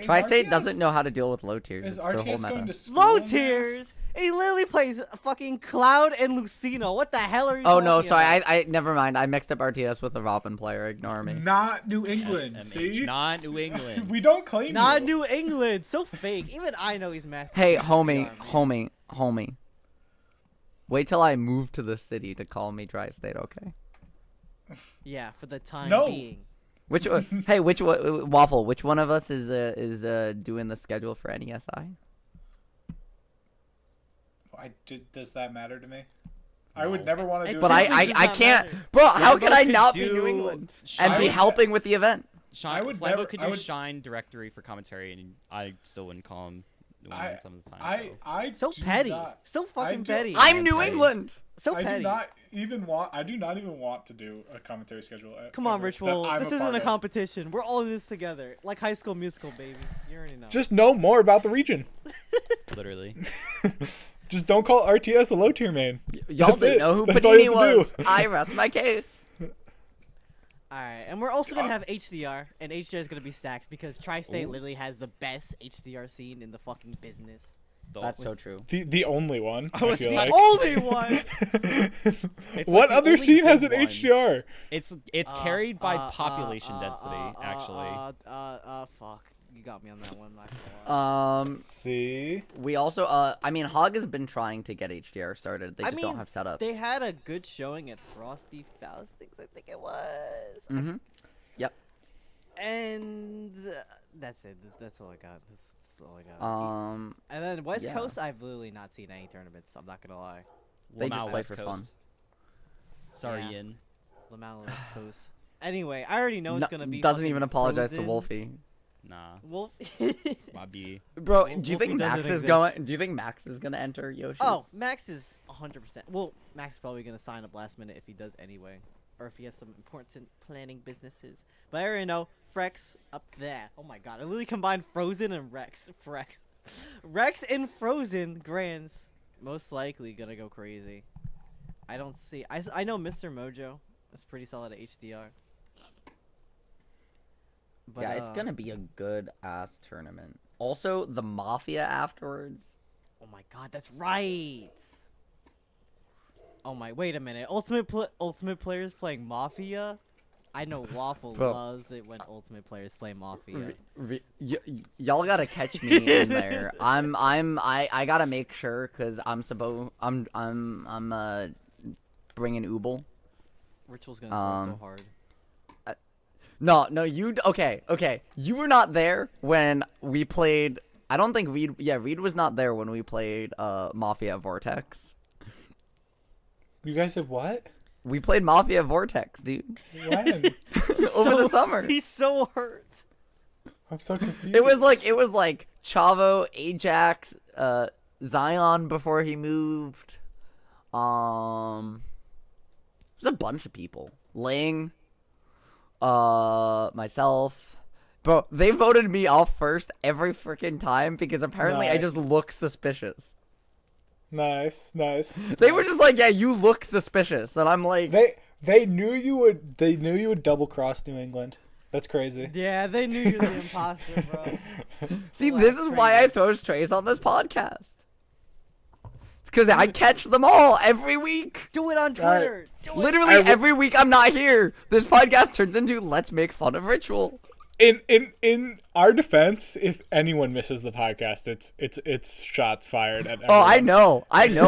Tri-State RTS doesn't know how to deal with low tiers. Is It's their whole RTS going meta. to school Low in Mass? tiers. He literally plays fucking Cloud and Lucino. What the hell are you? Oh no, talking sorry. about? I never mind. I mixed up RTS with a Robin player. Ignore me. Not New England. SMH, See, not New England. we don't claim Not you. New England. So fake. Even I know he's master. Hey, of homie, PR, man. homie. Wait till I move to the city to call me Tri-State, okay? Yeah, for the time No. being. Which one? Hey, which one? Waffle? Which one of us is doing the schedule for NESI? Does that matter to me? I would No. never want to do It it. But simply I does I not can't, matter. bro. How Flambo can I could not be do New England Shine, and be would- helping with the event? Shine, I would Flambo never- could I do would- Shine directory for commentary, and I still wouldn't call him New I England some of the time. I So do petty. not- So fucking do- petty. I'm am New petty. England. So I petty. do not even want to do a commentary schedule. Come on, ever, Ritual. that I'm This a isn't part a of. competition. We're all in this together. Like High School Musical, baby. You already know. Just know more about the region. Literally. Just don't call RTS a low tier main. Y'all That's didn't it. know who That's all you Panini have to do. was. I rest my case. Alright, and we're also gonna have HDR, and HDR is gonna be stacked because Tri-State Ooh. literally has the best HDR scene in the fucking business. That's so true. The only one. I was feel the like. Only one. It's What like the other only scene has an big one. HDR? It's carried by population density, actually. Fuck. You got me on that one. Not gonna lie. See. We also I mean Hog has been trying to get HDR started. They I just mean, don't have setups. They had a good showing at Frosty Faustings, I think it was. Mm-hmm. Yep. And that's it. That's all I got. That's all I got. And then West yeah. Coast, I've literally not seen any tournaments. I'm not gonna lie. They just Lamau play West for Coast. fun. Sorry, Yeah. Yin. Lamau West Coast. Anyway, I already know No- it's gonna be. doesn't fucking even apologize to Frozen. Wolfie. Nah, Wolf. my B. Bro, Wolfie do you think doesn't Max is exist. going? Do you think Max is gonna enter Yoshi's? Oh, Max is 100%. Well, Max is probably gonna sign up last minute if he does anyway, or if he has some important planning businesses. But I already know Frex up there. Oh my god, I literally combined Frozen and Rex. Rex and Frozen Grands most likely gonna go crazy. I don't see. I know Mr. Mojo is pretty solid at HDR. But, yeah, it's gonna be a good ass tournament. Also, the Mafia afterwards. Oh my god, that's right. Oh my, wait a minute. Ultimate players playing Mafia? I know Waffle Bro. loves it when Ultimate players play Mafia. Y'all gotta catch me in there. I gotta make sure because I'm bringing Ubel. Ritual's gonna throw so Um, hard. No, okay. You were not there when we played. I don't think Reed was not there when we played Mafia Vortex. You guys did what? We played Mafia Vortex, dude. When? Over the summer. He's so hurt. I'm so confused. It was like Chavo, Ajax, Zion before he moved. There's a bunch of people. Ling, myself. Bro, they voted me off first every freaking time because apparently I just Nice. look suspicious. Nice. They were just like, yeah, you look suspicious. And I'm like, They knew you would. They knew you would double cross New England. That's crazy. Yeah, they knew you were the imposter, bro. See, Well, this that's is why I crazy. throw strays on this podcast. It's because I catch them all every week. Do it on All right. Twitter. Do it. Literally every week I'm not here. This podcast turns into let's make fun of Ritual. In our defense, if anyone misses the podcast, it's shots fired at Oh, I everyone. know,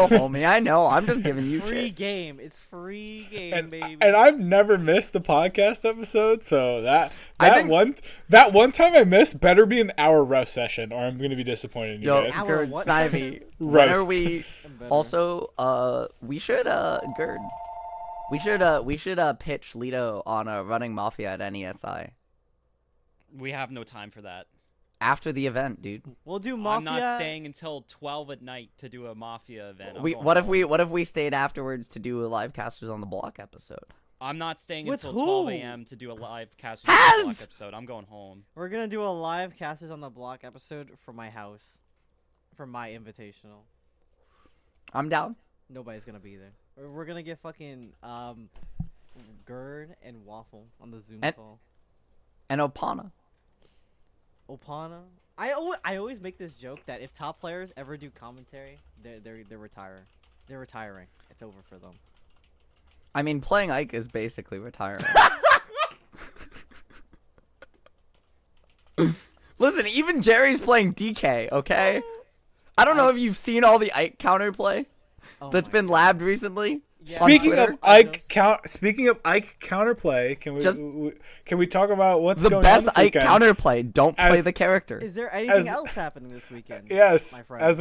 homie, I know. I'm just giving you Free shit. game. It's free game, And, baby. and I've never missed the podcast episode, so that think- one time I missed better be an hour roast session, or I'm gonna be disappointed in you Yo, guys. Our Gerd, what Snivy, session? when are Roast. we? Better. Also, we should Gerd. We should pitch Lito on a running Mafia at NESI We have no time for that. after the event, dude. We'll do Mafia. I'm not staying until 12 at night to do a Mafia event. I'm going What if home. what if we stayed afterwards to do a live Casters on the Block episode? I'm not staying With until 12 who? a.m. to do a live cast Has! block episode. I'm going home. We're gonna do a live Casters on the Block episode from my house, from my invitational. I'm down. Nobody's gonna be there. We're gonna get fucking Gerd and Waffle on the Zoom And- call. And Opana. Opana. I always make this joke that if top players ever do commentary, they're retiring. They're retiring. It's over for them. I mean, playing Ike is basically retiring. Listen, even Jerry's playing DK, okay? I don't know if you've seen all the Ike counterplay Oh that's my been God. labbed recently. Yeah. on Speaking Twitter. of Ike counterplay, can we Just- can we talk about what's The going best on this Ike weekend? counterplay. Don't play As- the character. Is there anything As- else happening this weekend? Yes, my friend? as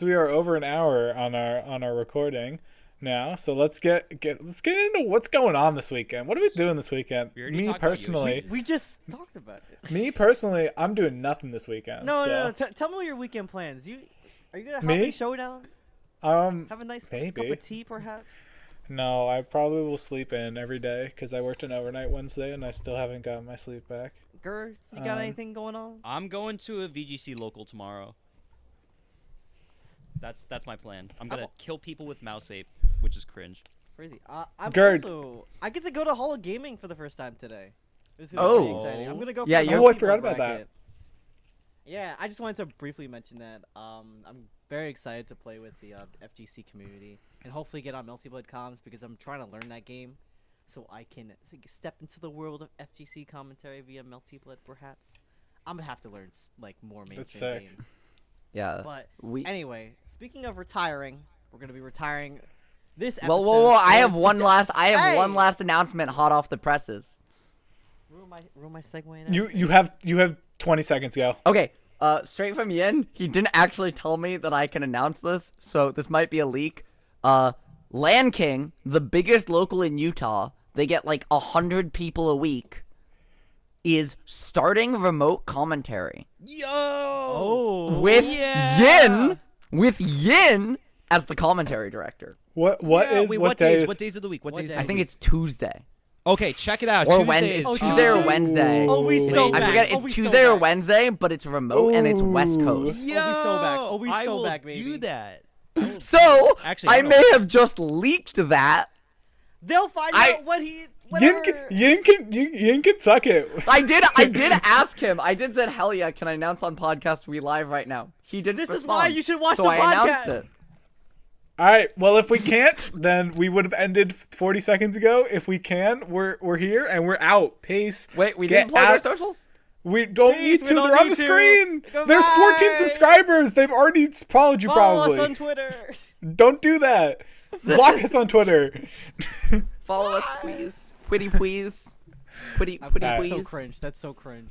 we are over an hour on our recording now, so let's get into what's going on this weekend. What are we doing this weekend? We already Me talked about personally, We just talked about it. I'm doing nothing this weekend. No, so. no. Tell me your weekend plans. Are you gonna help Me? me showdown? Um, Have a nice cup maybe. of tea, perhaps. no, I probably will sleep in every day because I worked an overnight Wednesday and I still haven't gotten my sleep back. Gerd, you got Um, anything going on? I'm going to a VGC local tomorrow. That's my plan. I'm gonna kill people with mouse ape, which is cringe. Crazy. I'm Gerd. also. I get to go to Hall of Gaming for the first time today. This is Oh. pretty exciting. I'm gonna go. For Yeah, the you're- Oh, I multiplayer forgot about that. bracket. Yeah, I just wanted to briefly mention that. I'm very excited to play with the FGC community and hopefully get on Multiblade comms because I'm trying to learn that game, so I can step into the world of FGC commentary via Multiblade. Perhaps I'm gonna have to learn like more mainstream That's sick. games. Yeah. But We. anyway, speaking of retiring, we're gonna be retiring this episode. Well, whoa, whoa! I have and one today- last. I have one Hey! last announcement, hot off the presses. Ruin my segue. And You everything. you have 20 seconds. Go. Okay. Straight from Yin, he didn't actually tell me that I can announce this, so this might be a leak. Land King, the biggest local in Utah, they get like 100 people a week, is starting remote commentary Yo! Oh, with yeah! Yin as the commentary director. What Yeah, is wait, what day is What days of the week? What What days? day? of I the think week? it's Tuesday. Okay, check it out. Or Tuesday Wednesday. is It's Oh, Tuesday or Tuesday? Wednesday. Oh, we so I back. forget Oh, it's we so Tuesday or back. Wednesday, but it's remote and it's West Coast. Yo, Oh, we so back. Oh, we I so will back, baby. do that. So Actually, I I don't may know. have just leaked that. They'll find I- out what he. Yin Whatever. Yin can suck it. I did ask him. I did said, hell yeah, can I announce on podcast we live right now? He didn't This is respond. why you should watch so the I podcast. announced it. All right. Well, if we can't, then we would have ended 40 seconds ago. If we can, we're here and we're out. Peace. Wait, we Get didn't plug our out. socials? We don't Peace, need we to. don't They're on need the to. screen. Goodbye. There's 14 subscribers. They've already followed you. Follow Probably. us on Twitter. Don't do that. Block us on Twitter. Follow us, please. Quitty, please. Quitty, quitty, That's please. so cringe. That's so cringe.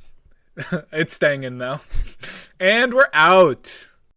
It's staying in though. And we're out.